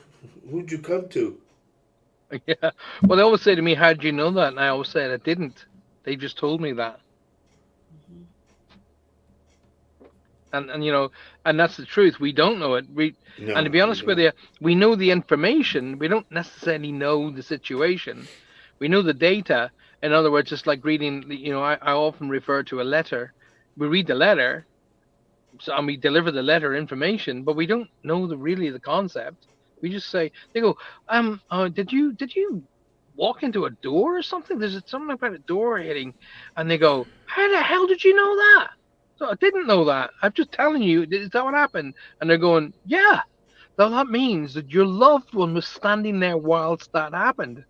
who'd you come to?" Yeah. Well, they always say to me, "How do you know that?" And I always say, "I didn't. They just told me that." Hmm. And that's the truth. We don't know it. And to No, be we honest with don't. you, we know the information. We don't necessarily know the situation. We know the data. In other words, just like reading. I often refer to a letter. We read the letter, and we deliver the letter information, but we don't know the concept. We just say, they go, did you walk into a door or something? There's something about a door hitting, and they go, how the hell did you know that? So I didn't know that. I'm just telling you, is that what happened? And they're going, yeah. Now that means that your loved one was standing there whilst that happened.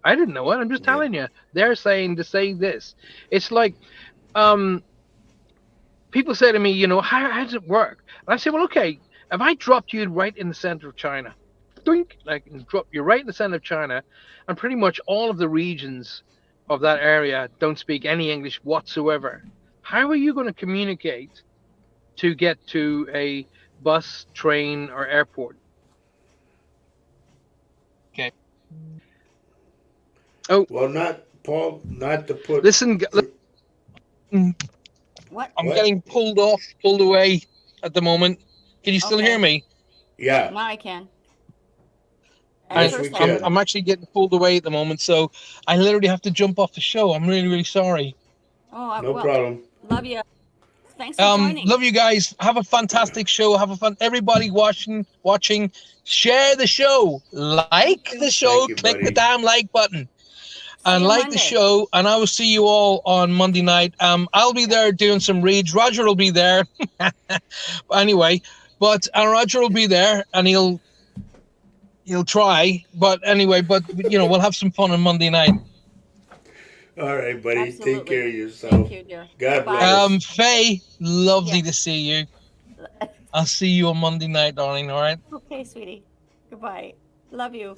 I didn't know it. I'm just Yeah. telling you. They're saying to say this. It's like, um, people say to me, how does it work? And I say, well, okay, if I dropped you right in the center of China, doink, like drop you right in the center of China, and pretty much all of the regions of that area don't speak any English whatsoever, how are you going to communicate to get to a bus, train, or airport? Okay. Oh, Well, not Paul, not to put. listen, For, What? I'm what? getting pulled away at the moment. Can you still hear Okay, me? Yeah. now I can. At I, Yes, we first I I'm can. couldn't. I'm actually getting pulled away at the moment, so I literally have to jump off the show. I'm really really sorry. Oh, No well, problem. love you. Thanks for joining. Love you guys. Have a fantastic show. Have a fun. Everybody watching. Share the show. Thank Like the you. show. Thank you, Click the buddy. damn like button See and you like the Monday. show. And I will see you all on Monday night. I'll be Yep. there doing some reads. Roger will be there. Anyway, but Roger will be there, and He'll try, but anyway, but we'll have some fun on Monday night. All right, buddy. Take Absolutely. care of Thank yourself. you, dear. God Bye-bye. bless. Faye, lovely Yeah. to see you. I'll see you on Monday night, darling. All right. Okay, sweetie. Goodbye. Love you.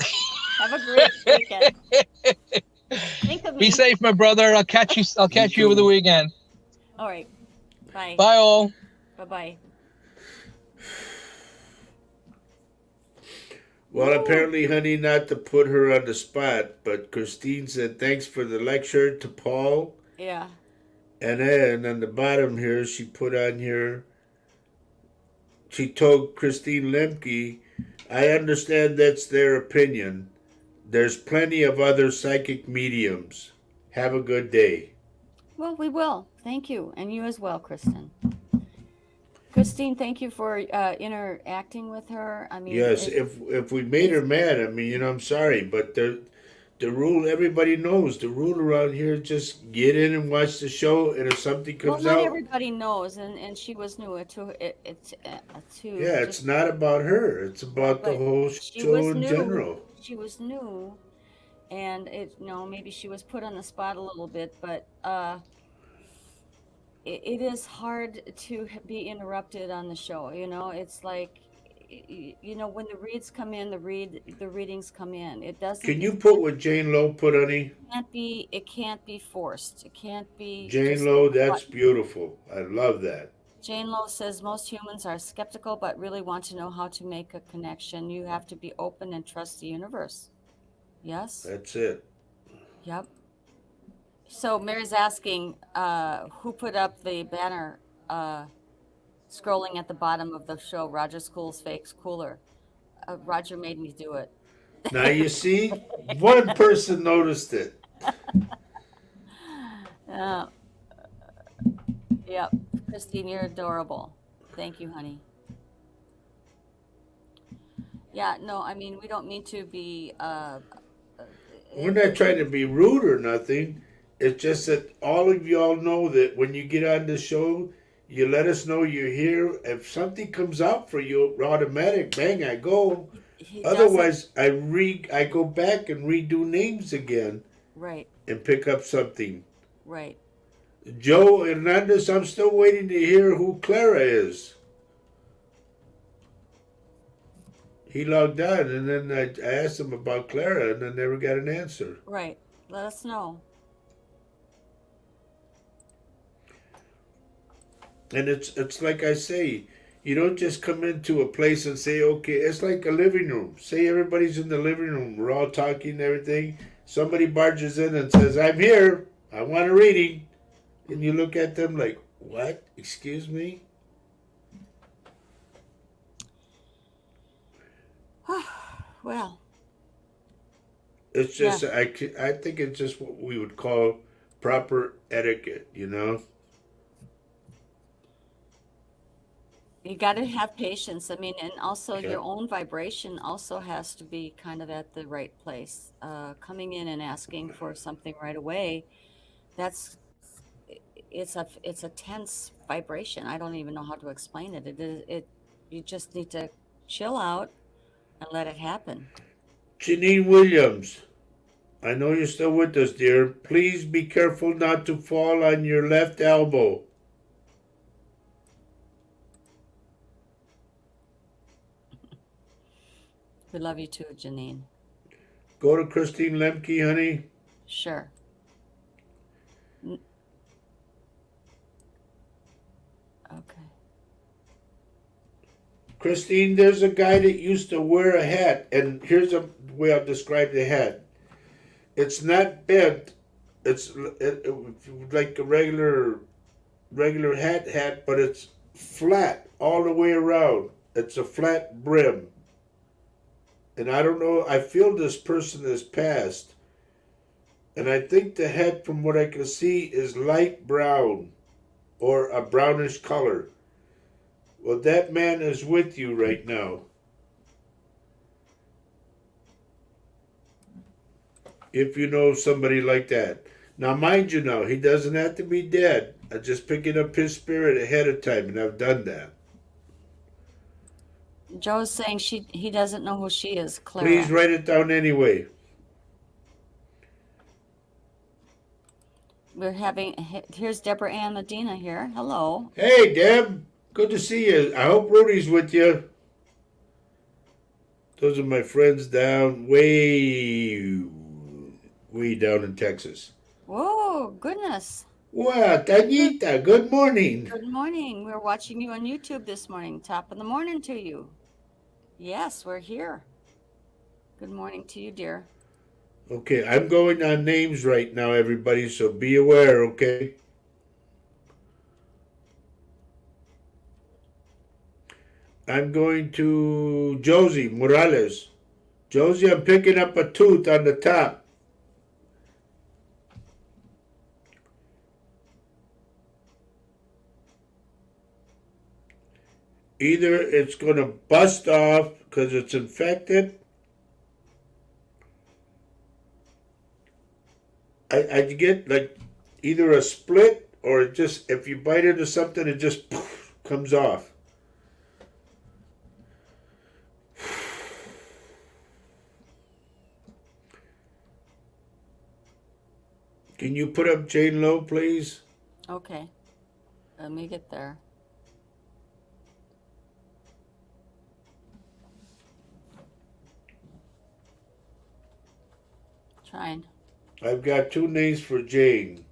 Have a great weekend. Think of Be me. safe, my brother. I'll catch you. I'll You catch you over the too. weekend. All right. Bye. Bye, all. Bye-bye. Well, Woo. apparently, honey, not to put her on the spot, but Christine said thanks for the lecture to Paul. Yeah. And then on the bottom here, she put on here, she told Christine Lemke, I understand that's their opinion. There's plenty of other psychic mediums. Have a good day. Well, we will. Thank you. And you as well, Kristen. Christine, thank you for interacting with her. I mean, Yes, if we made her mad, I mean, I'm sorry, but the rule everybody knows. The rule around here is just get in and watch the show, and if something well, comes not out, everybody knows, and she was new to yeah, it's just, not about her. It's about the but whole she show was in new. general. She was new, and maybe she was put on the spot a little bit, but it is hard to be interrupted on the show. It's like, when the reads come in, the readings come in. It doesn't. Can you put what Jane Lowe put, honey? It can't be forced. It can't be Jane just Lowe, a that's button. beautiful. I love that. Jane Lowe says most humans are skeptical but really want to know how to make a connection. You have to be open and trust the universe. Yes? That's it. Yep. So Mary's asking who put up the banner scrolling at the bottom of the show, Roger School's Fakes Cooler. Roger made me do it. Now you see, one person noticed it. Uh, yep. Christine, you're adorable. Thank you, honey. Yeah, no, I mean, we don't mean to be, We're not trying to be rude or nothing. It's just that all of y'all know that when you get on the show, you let us know you're here. If something comes out for you, automatic, bang, I go. he doesn't, Otherwise, I go back and redo names again right, and pick up something. right. Joe Hernandez, I'm still waiting to hear who Clara is. He logged on, and then I asked him about Clara, and I never got an answer. Right. Let us know. And it's like I say, you don't just come into a place and say, okay, it's like a living room. Say everybody's in the living room, we're all talking and everything. Somebody barges in and says, I'm here, I want a reading. And you look at them like, what? Excuse me? Well, It's yeah, just, I think it's just what we would call proper etiquette, you know? you got to have patience. I mean, and also Yeah. your own vibration also has to be kind of at the right place. Coming in and asking for something right away, that's it's a tense vibration. I don't even know how to explain it. You just need to chill out and let it happen. Janine Williams, I know you're still with us, dear. Please be careful not to fall on your left elbow. We love you too, Janine. Go to Christine Lemke, honey. Sure. N- Okay. Christine, there's a guy that used to wear a hat, and here's a way I'll describe the hat. It's not bent. It's like a regular hat, but it's flat all the way around. It's a flat brim. And I don't know, I feel this person has passed. And I think the head, from what I can see, is light brown or a brownish color. Well, that man is with you right now. If you know somebody like that. Now, mind you now, he doesn't have to be dead. I'm just picking up his spirit ahead of time, and I've done that. Joe's saying he doesn't know who she is, Clara. Please write it down anyway. We're having, here's Deborah Ann Medina here. Hello. Hey, Deb. Good to see you. I hope Rudy's with you. Those are my friends down way down in Texas. Whoa, goodness. Wow, Tanita, good morning. Good morning. We're watching you on YouTube this morning. Top of the morning to you. Yes, we're here. Good morning to you, dear. Okay, I'm going on names right now, everybody, so be aware, okay? I'm going to Josie Morales. Josie, I'm picking up a tooth on the top. Either it's going to bust off because it's infected. I get like either a split or it just, if you bite into something, it just comes off. Can you put up Jane Lowe, please? Okay. Let me get there. Trying. I've got two names for Jane.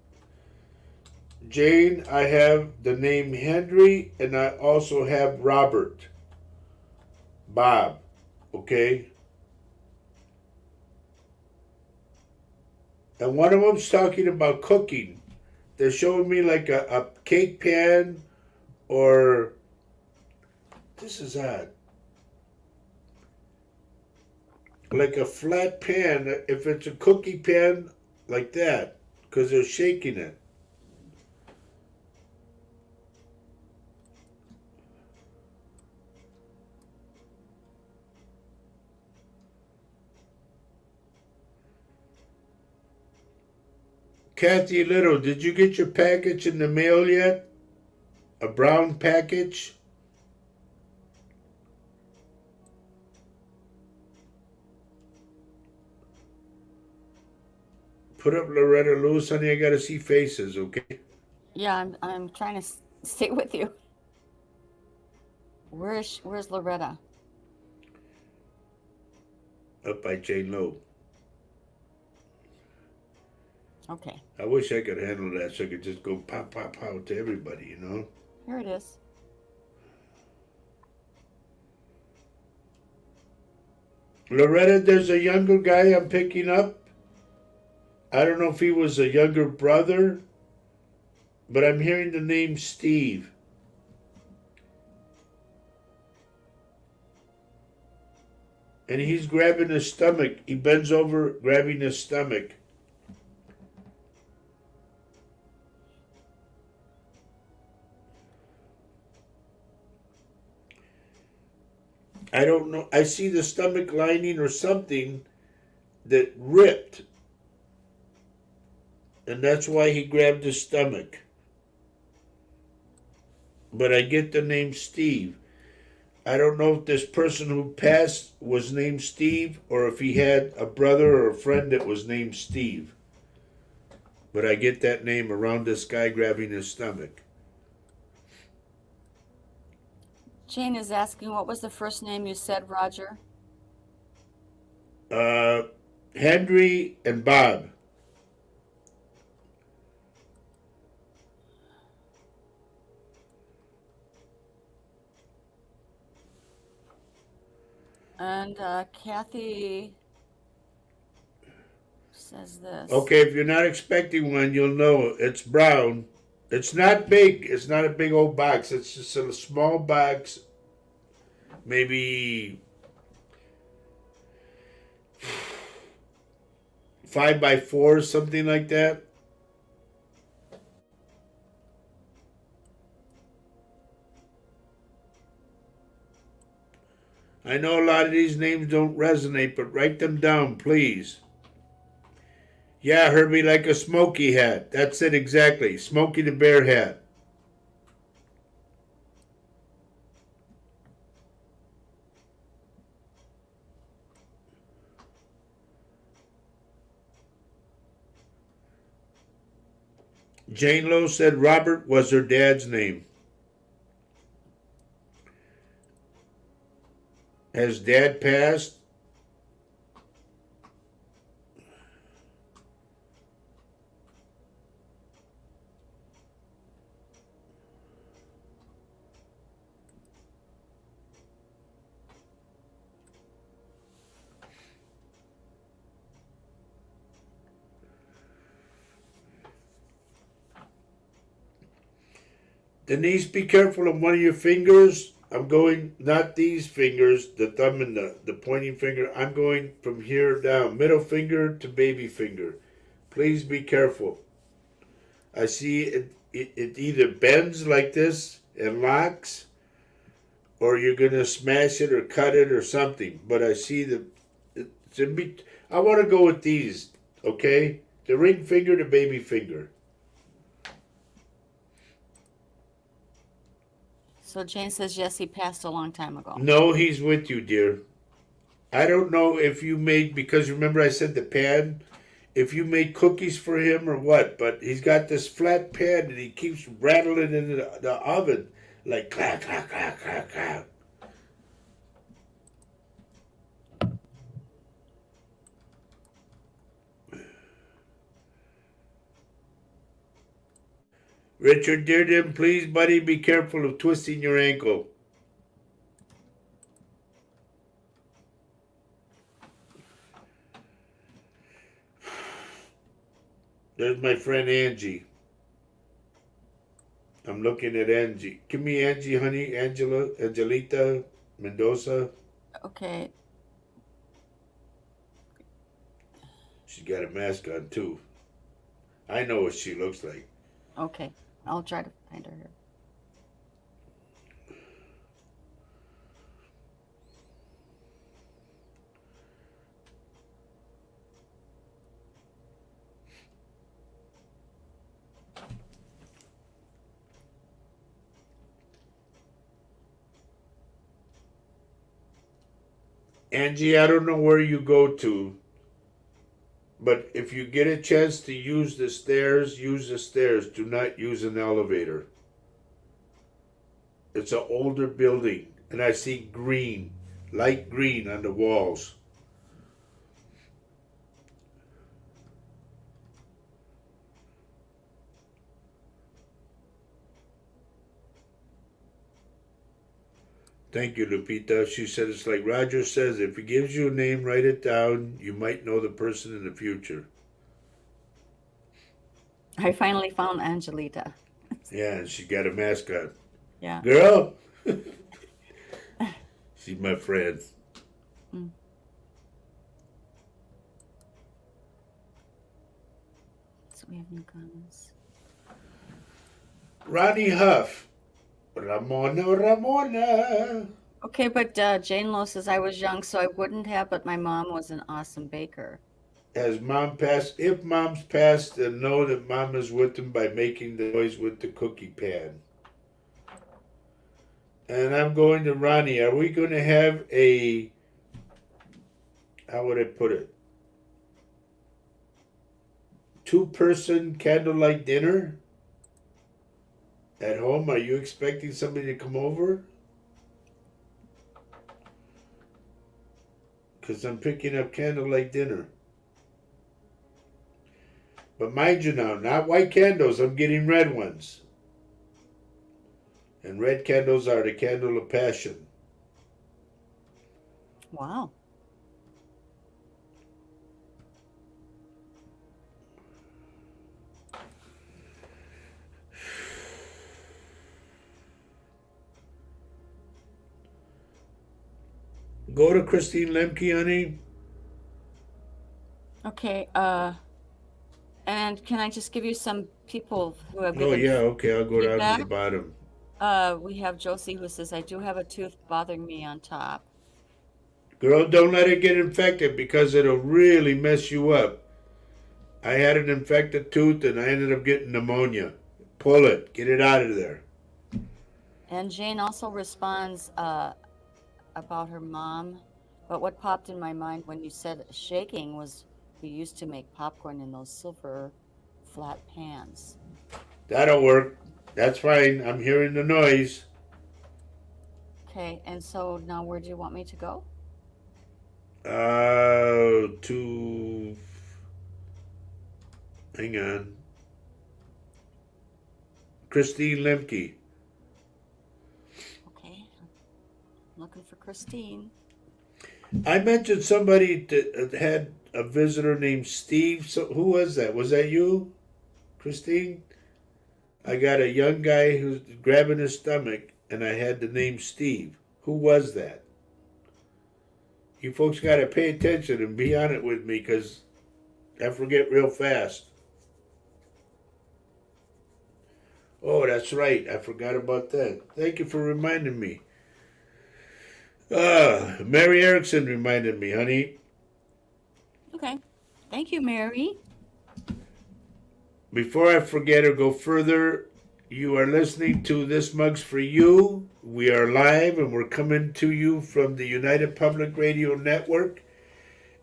Jane, I have the name Henry, and I also have Robert. Bob, okay? And one of them's talking about cooking. They're showing me like a cake pan or... This is odd. Like a flat pan, if it's a cookie pan, like that, because they're shaking it. Kathy Little, did you get your package in the mail yet? A brown package? Put up Loretta Lewis, honey. I gotta see faces, okay? Yeah, I'm trying to stay with you. Where's Loretta? Up by Jane Lowe. Okay. I wish I could handle that so I could just go pow, pow, pow to everybody, you know? Here it is. Loretta, there's a younger guy I'm picking up. I don't know if he was a younger brother, but I'm hearing the name Steve. And he's grabbing his stomach. He bends over, grabbing his stomach. I don't know. I see the stomach lining or something that ripped. And that's why he grabbed his stomach. But I get the name Steve. I don't know if this person who passed was named Steve or if he had a brother or a friend that was named Steve. But I get that name around this guy grabbing his stomach. Jane is asking, what was the first name you said, Roger? Henry and Bob. And Kathy says this. Okay, if you're not expecting one, you'll know it's brown. It's not big. It's not a big old box. It's just a small box. Maybe 5x4, something like that. I know a lot of these names don't resonate, but write them down, please. Yeah, Herbie, like a Smokey hat. That's it exactly. Smokey the Bear hat. Jane Lowe said Robert was her dad's name. Has dad passed? Denise, be careful of one of your fingers. I'm going, not these fingers, the thumb and the pointing finger. I'm going from here down, middle finger to baby finger. Please be careful. I see it either bends like this and locks, or you're going to smash it or cut it or something. But I see it's in I want to go with these, okay? The ring finger to baby finger. So Jane says, yes, he passed a long time ago. No, he's with you, dear. I don't know if you made, because remember I said the pan, if you made cookies for him or what, but he's got this flat pan and he keeps rattling in the oven like clack, clack, clack, clack, clack. Richard Dearden, please, buddy, be careful of twisting your ankle. There's my friend Angie. I'm looking at Angie. Give me Angie, honey. Angelita Mendoza. Okay. She's got a mask on, too. I know what she looks like. Okay. I'll try to find her here. Angie, I don't know where you go to, but if you get a chance to use the stairs, use the stairs. Do not use an elevator. It's an older building, and I see green, light green on the walls. Thank you, Lupita. She said it's like Roger says, if he gives you a name, write it down. You might know the person in the future. I finally found Angelita. Yeah, and she got a mask on. Yeah. Girl! She's my friend. Mm. So we have new comments. Ronnie Huff. Ramona. Okay, but Jane Lowe says I was young, so I wouldn't have, but my mom was an awesome baker. Has mom passed? If mom's passed, then know that mom is with them by making the noise with the cookie pan. And I'm going to Ronnie. Are we going to have a, how would I put it? 2-person candlelight dinner? At home, are you expecting somebody to come over? Because I'm picking up candlelight dinner. But mind you now, not white candles, I'm getting red ones. And red candles are the candle of passion. Wow. Go to Christine Lemke, honey. Okay, and can I just give you some people who have Oh, given yeah, okay, I'll go down to the feedback? bottom. We have Josie who says, I do have a tooth bothering me on top. Girl, don't let it get infected because it'll really mess you up. I had an infected tooth and I ended up getting pneumonia. Pull it. Get it out of there. And Jane also responds about her mom. But what popped in my mind when you said shaking was we used to make popcorn in those silver flat pans. That'll work. That's fine. I'm hearing the noise. Okay, and so now where do you want me to go? To hang on, Christine Lemke. Okay, I'm looking for Christine. I mentioned somebody that had a visitor named Steve. So who was that? Was that you, Christine? I got a young guy who's grabbing his stomach, and I had the name Steve. Who was that? You folks got to pay attention and be on it with me, because I forget real fast. Oh, that's right. I forgot about that. Thank you for reminding me. Mary Erickson reminded me, honey. Okay, thank you, Mary. Before I forget or go further, you are listening to This Mug's for You. We are live and we're coming to you from the United Public Radio Network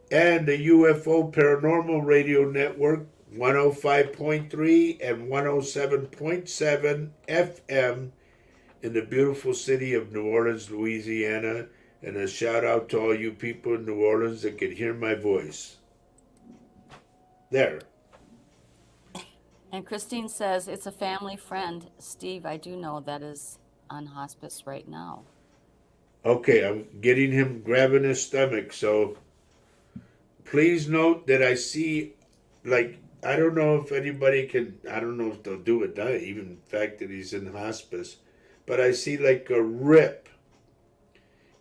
and the UFO Paranormal Radio Network, 105.3 and 107.7 FM in the beautiful city of New Orleans, Louisiana. And a shout out to all you people in New Orleans that can hear my voice. There. And Christine says it's a family friend. Steve, I do know that is on hospice right now. Okay, I'm getting him grabbing his stomach. So please note that I see, like, I don't know if anybody can, I don't know if they'll do it, even the fact that he's in hospice, but I see like a rip.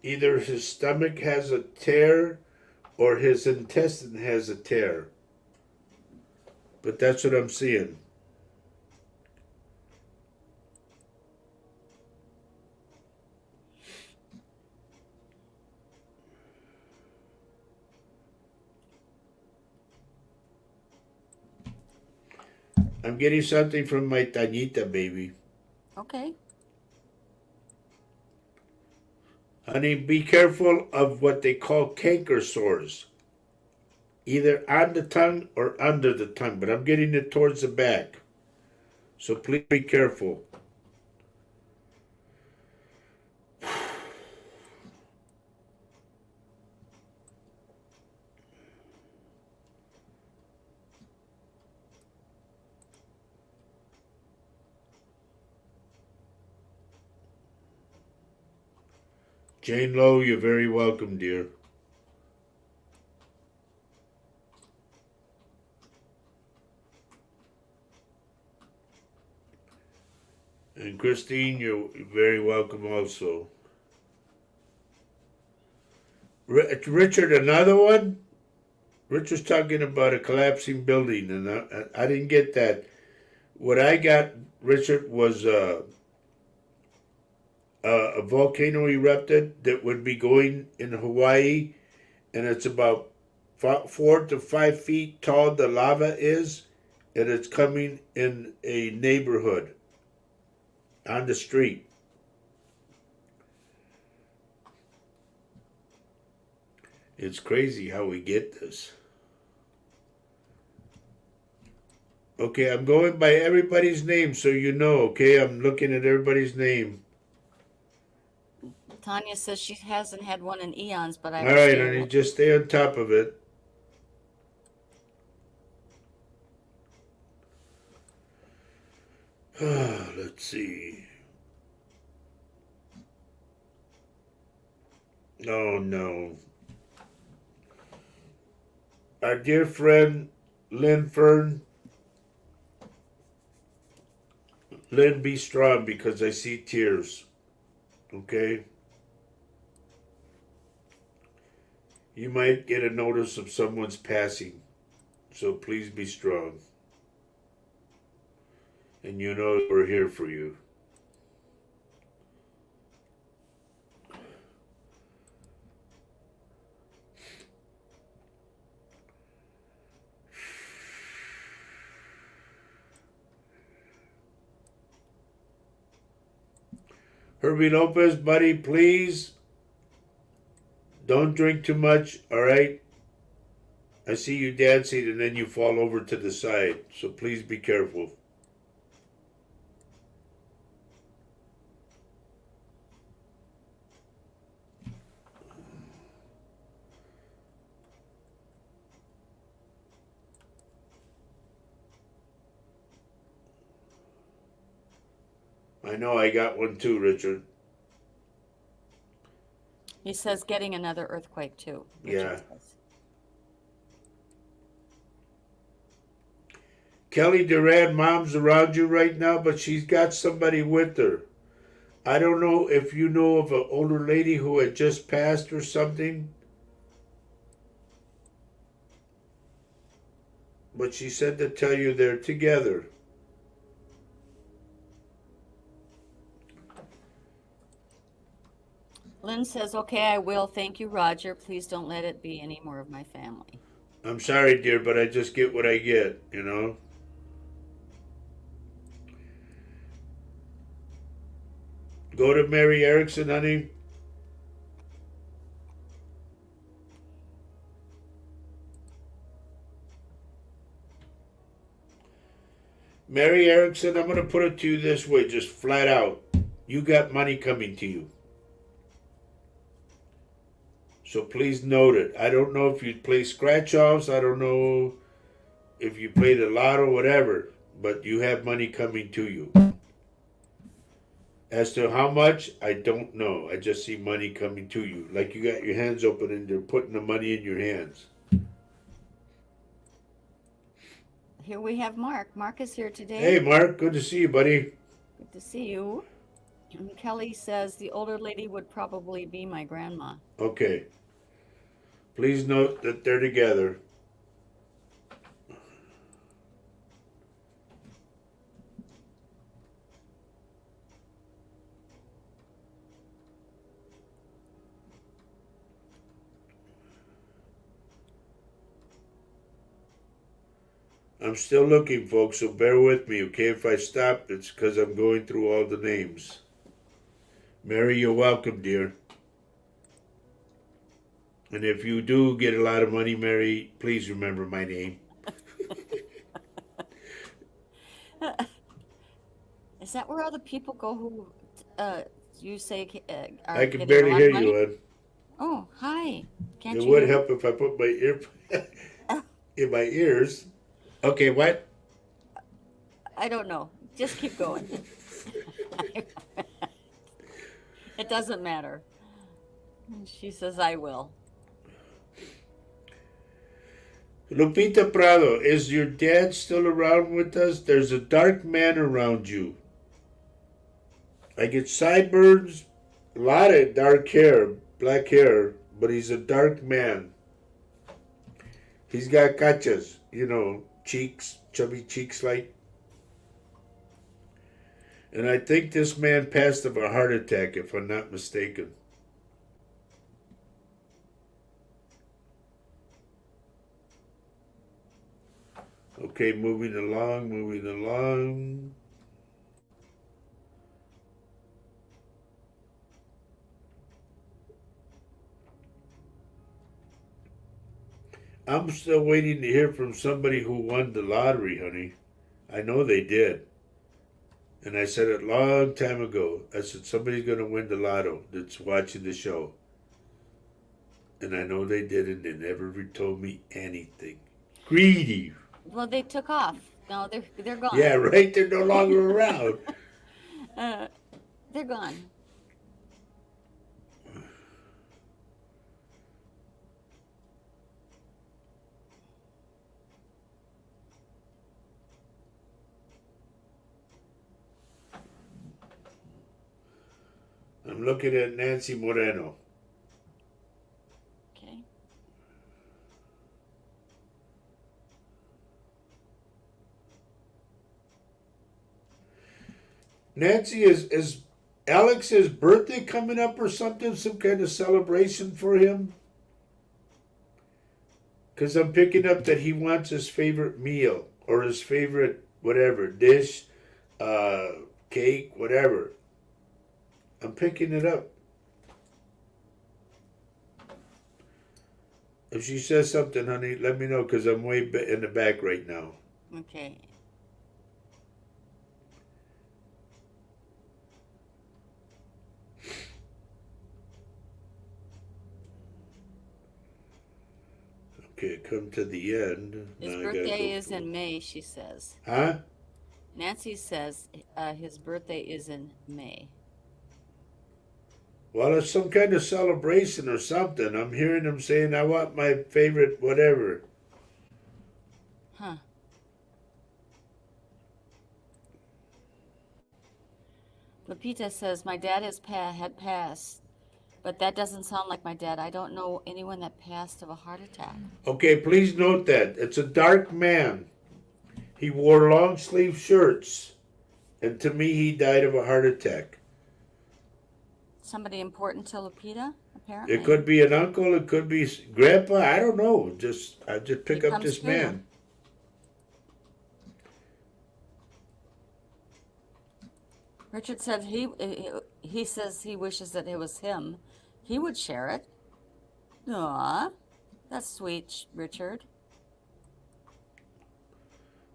Either his stomach has a tear or his intestine has a tear. But that's what I'm seeing. I'm getting something from my Tanita baby. Okay. Honey, be careful of what they call canker sores. Either on the tongue or under the tongue, but I'm getting it towards the back. So please be careful. Jane Lowe, you're very welcome, dear. And Christine, you're very welcome also. Richard, another one? Richard's talking about a collapsing building, and I didn't get that. What I got, Richard, was a volcano erupted that would be going in Hawaii, and it's about 4 to 5 feet tall, the lava is, and it's coming in a neighborhood on the street. It's crazy how we get this. Okay, I'm going by everybody's name so you know, okay? I'm looking at everybody's name. Tanya says she hasn't had one in eons, but I All right, honey, just stay on top of it. Let's see. Oh, no. Our dear friend Lynn Fern. Lynn, be strong because I see tears. Okay? You might get a notice of someone's passing. So please be strong. And you know we're here for you. Herbie Lopez, buddy, please don't drink too much, all right? I see you dancing and then you fall over to the side, so please be careful. I know I got one too, Richard. He says getting another earthquake too. Richard Yeah. says. Kelly Duran, mom's around you right now, but she's got somebody with her. I don't know if you know of an older lady who had just passed or something. But she said to tell you they're together. Lynn says, okay, I will. Thank you, Roger. Please don't let it be any more of my family. I'm sorry, dear, but I just get what I get, you know? Go to Mary Erickson, honey. Mary Erickson, I'm going to put it to you this way, just flat out. You got money coming to you. So please note it. I don't know if you play scratch offs. I don't know if you play the lotto, whatever. But you have money coming to you. As to how much, I don't know. I just see money coming to you. Like you got your hands open and they're putting the money in your hands. Here we have Mark. Mark is here today. Hey, Mark. Good to see you, buddy. Good to see you. And Kelly says the older lady would probably be my grandma. Okay. Please note that they're together. I'm still looking, folks, so bear with me, okay? If I stop, it's because I'm going through all the names. Mary, you're welcome, dear. And if you do get a lot of money, Mary, please remember my name. Is that where all the people go who you say are I can getting a barely lot of hear money? you, Ed. Oh, hi. Can't It you would hear? help if I put my ear in my ears. Okay, what? I don't know. Just keep going. It doesn't matter. She says, I will. Lupita Prado, is your dad still around with us? There's a dark man around you. I get sideburns, a lot of dark hair, black hair, but he's a dark man. He's got cachas, you know, cheeks, chubby cheeks like. And I think this man passed of a heart attack, if I'm not mistaken. Okay, moving along. I'm still waiting to hear from somebody who won the lottery, honey. I know they did. And I said it a long time ago. I said, somebody's going to win the lotto that's watching the show. And I know they did, and they never told me anything. Greedy. Well, they took off. No, they're gone. Yeah, right? They're no longer around. They're gone. I'm looking at Nancy Moreno. Okay. Nancy, is Alex's birthday coming up or something? Some kind of celebration for him? Because I'm picking up that he wants his favorite meal or his favorite whatever, dish, cake, whatever. I'm picking it up. If she says something, honey, let me know because I'm way in the back right now. Okay. Okay, come to the end. His Now I gotta birthday go is through. in May, she says. Huh? Nancy says his birthday is in May. Well, it's some kind of celebration or something. I'm hearing him saying, I want my favorite whatever. Huh. Lupita says my dad had passed, but that doesn't sound like my dad. I don't know anyone that passed of a heart attack. Okay, please note that. It's a dark man. He wore long sleeve shirts. And to me, he died of a heart attack. Somebody important to Lupita, apparently. It could be an uncle, it could be grandpa, I don't know. I just pick He up comes this to man. Richard said he says he wishes that it was him. He would share it. Aw, that's sweet, Richard.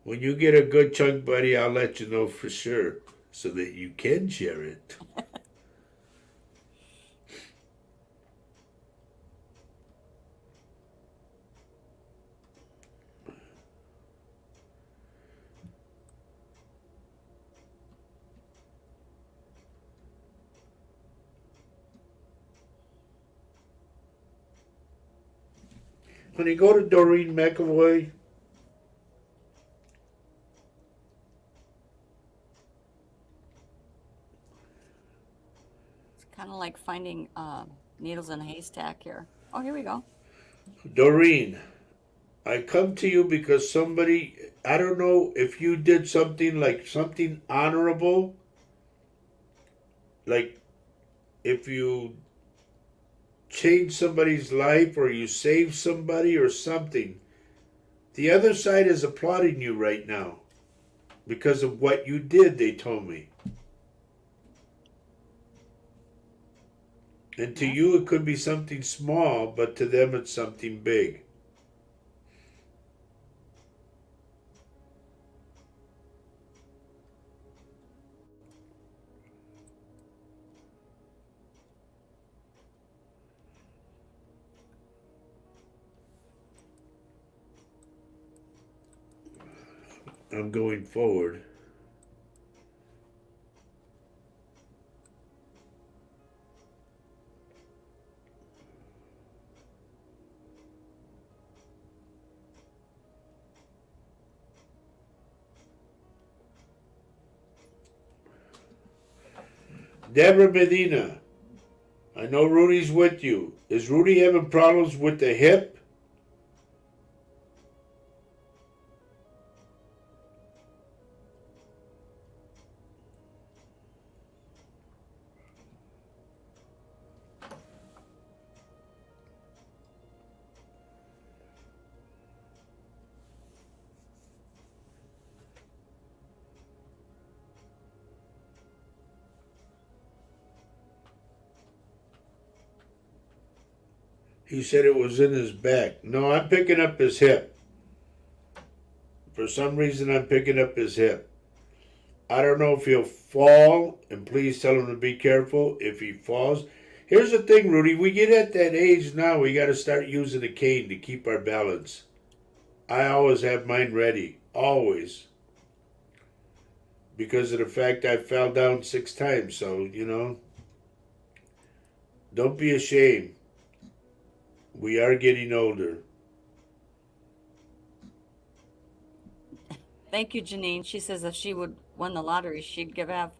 When you get a good chunk, buddy, I'll let you know for sure so that you can share it. When you go to Doreen McAvoy, It's kind of like finding needles in a haystack here. Oh, here we go. Doreen, I come to you because somebody, I don't know if you did something like something honorable, like if you changed somebody's life or you saved somebody or something. The other side is applauding you right now because of what you did, they told me. And to you, it could be something small, but to them, it's something big. I'm going forward. Deborah Medina, I know Rudy's with you. Is Rudy having problems with the hip? He said it was in his back. No, I'm picking up his hip. For some reason, I'm picking up his hip. I don't know if he'll fall, and please tell him to be careful if he falls. Here's the thing, Rudy. We get at that age now, we got to start using a cane to keep our balance. I always have mine ready. Always. Because of the fact I fell down 6 times. So, don't be ashamed. We are getting older. Thank you, Janine. She says if she would win the lottery, she'd give half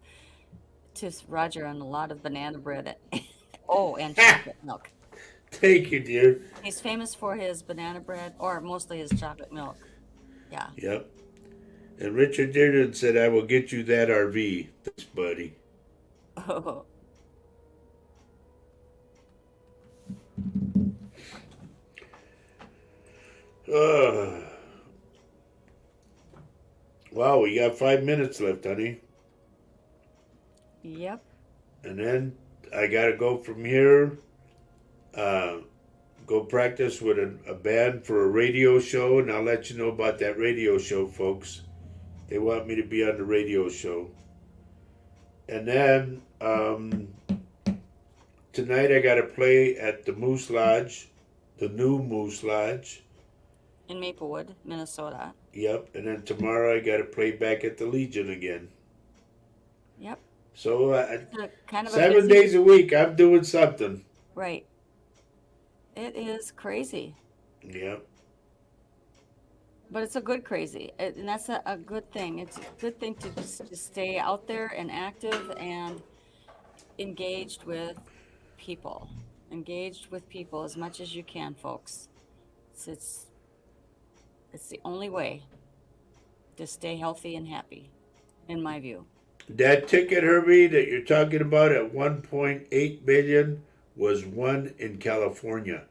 to Roger and a lot of banana bread. Oh, and chocolate milk. Thank you, dear. He's famous for his banana bread, or mostly his chocolate milk. Yeah. Yep. And Richard Dearden said, I will get you that RV. Thanks, buddy. Oh. Wow, we got 5 minutes left, honey. Yep. And then I got to go from here, go practice with a band for a radio show, and I'll let you know about that radio show, folks. They want me to be on the radio show. And then tonight I got to play at the Moose Lodge, the new Moose Lodge. In Maplewood, Minnesota. Yep. And then tomorrow I got to play back at the Legion again. Yep. So It's a kind of a 7 busy, days a week, I'm doing something. right. It is crazy, Yep. but it's a good crazy. And that's a good thing. It's a good thing to just stay out there and active and engaged with people. Engaged with people as much as you can, folks. It's, it's, it's the only way to stay healthy and happy, in my view. That ticket, Herbie, that you're talking about at 1.8 billion was won in California,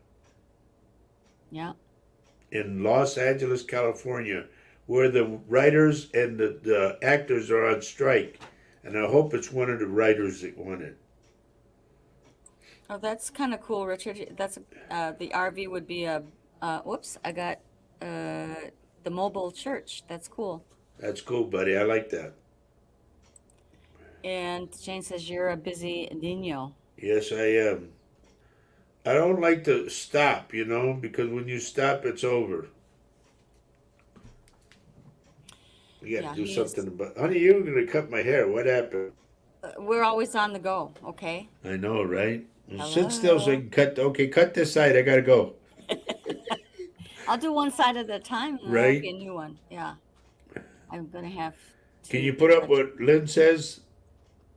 Yeah. in Los Angeles, California, where the writers and the actors are on strike. And I hope it's one of the writers that won it. Oh, that's kind of cool, Richard. That's the RV would be a. Whoops, I got the mobile church. That's cool. That's cool, buddy. I like that. And Jane says you're a busy Nino. Yes, I am. I don't like to stop, because when you stop, it's over. You got Yeah, to do he's. something about. Honey, you were gonna cut my hair. What happened? We're always on the go. Okay. I know, right? Well, sit still so I Hello. can cut. Okay, cut this side. I gotta go. I'll do one side at a time, and then that'll be Right? a new one. Yeah, I'm gonna have Can to you put up touch. what Lynn says?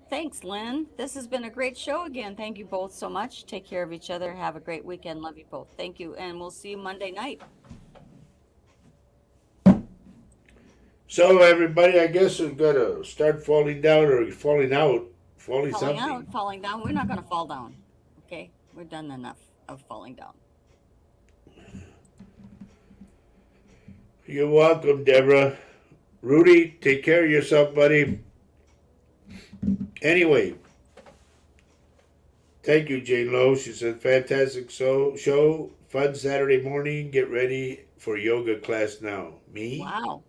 Thanks, Lynn. This has been a great show again. Thank you both so much. Take care of each other. Have a great weekend. Love you both. Thank you, and we'll see you Monday night. So everybody, I guess we've got to start falling down or falling out, falling Falling something. out, falling down. We're not gonna fall down. Okay, we're done enough of falling down. You're welcome, Deborah. Rudy, take care of yourself, buddy. Anyway, thank you, Jane Lowe. She said, fantastic show. Fun Saturday morning. Get ready for yoga class now. Me? Wow.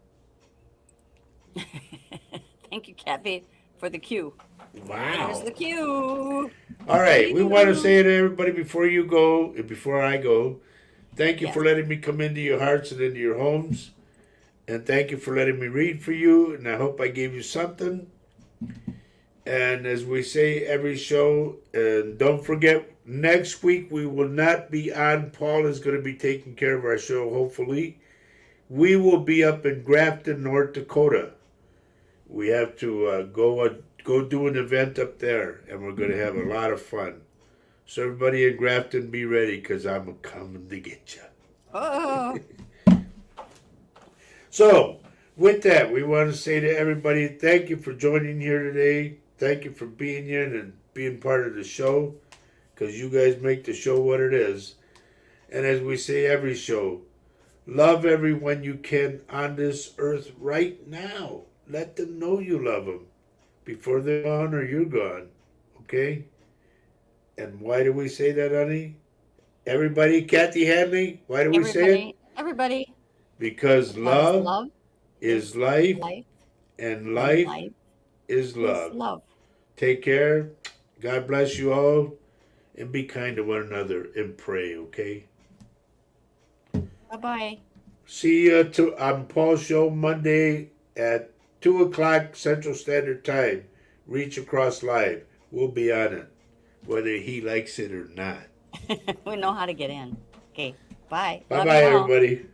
Thank you, Kathy, for the cue. There's Wow. the cue. All right. We want to say Cue. to everybody before you go, and before I go, thank you Yes. for letting me come into your hearts and into your homes. And thank you for letting me read for you. And I hope I gave you something. And as we say every show, and don't forget, next week we will not be on. Paul is going to be taking care of our show, hopefully. We will be up in Grafton, North Dakota. We have to go do an event up there, and we're going to have a lot of fun. So everybody in Grafton, be ready, because I'm coming to get you. Oh, So, with that, we want to say to everybody, thank you for joining here today. Thank you for being here and being part of the show, because you guys make the show what it is. And as we say every show, love everyone you can on this earth right now. Let them know you love them before they're gone or you're gone. Okay? And why do we say that, honey? Everybody, Kathy Hanley, why do we say it? everybody, Because because love love is is life life, and and life life is is love. love. Take care. God bless you all. And be kind to one another and pray, okay? Bye-bye. See you on Paul's show Monday at 2 o'clock Central Standard Time. Reach Across Live. We'll be on it, whether he likes it or not. We know how to get in. Okay, bye. Love Bye-bye, you all. everybody.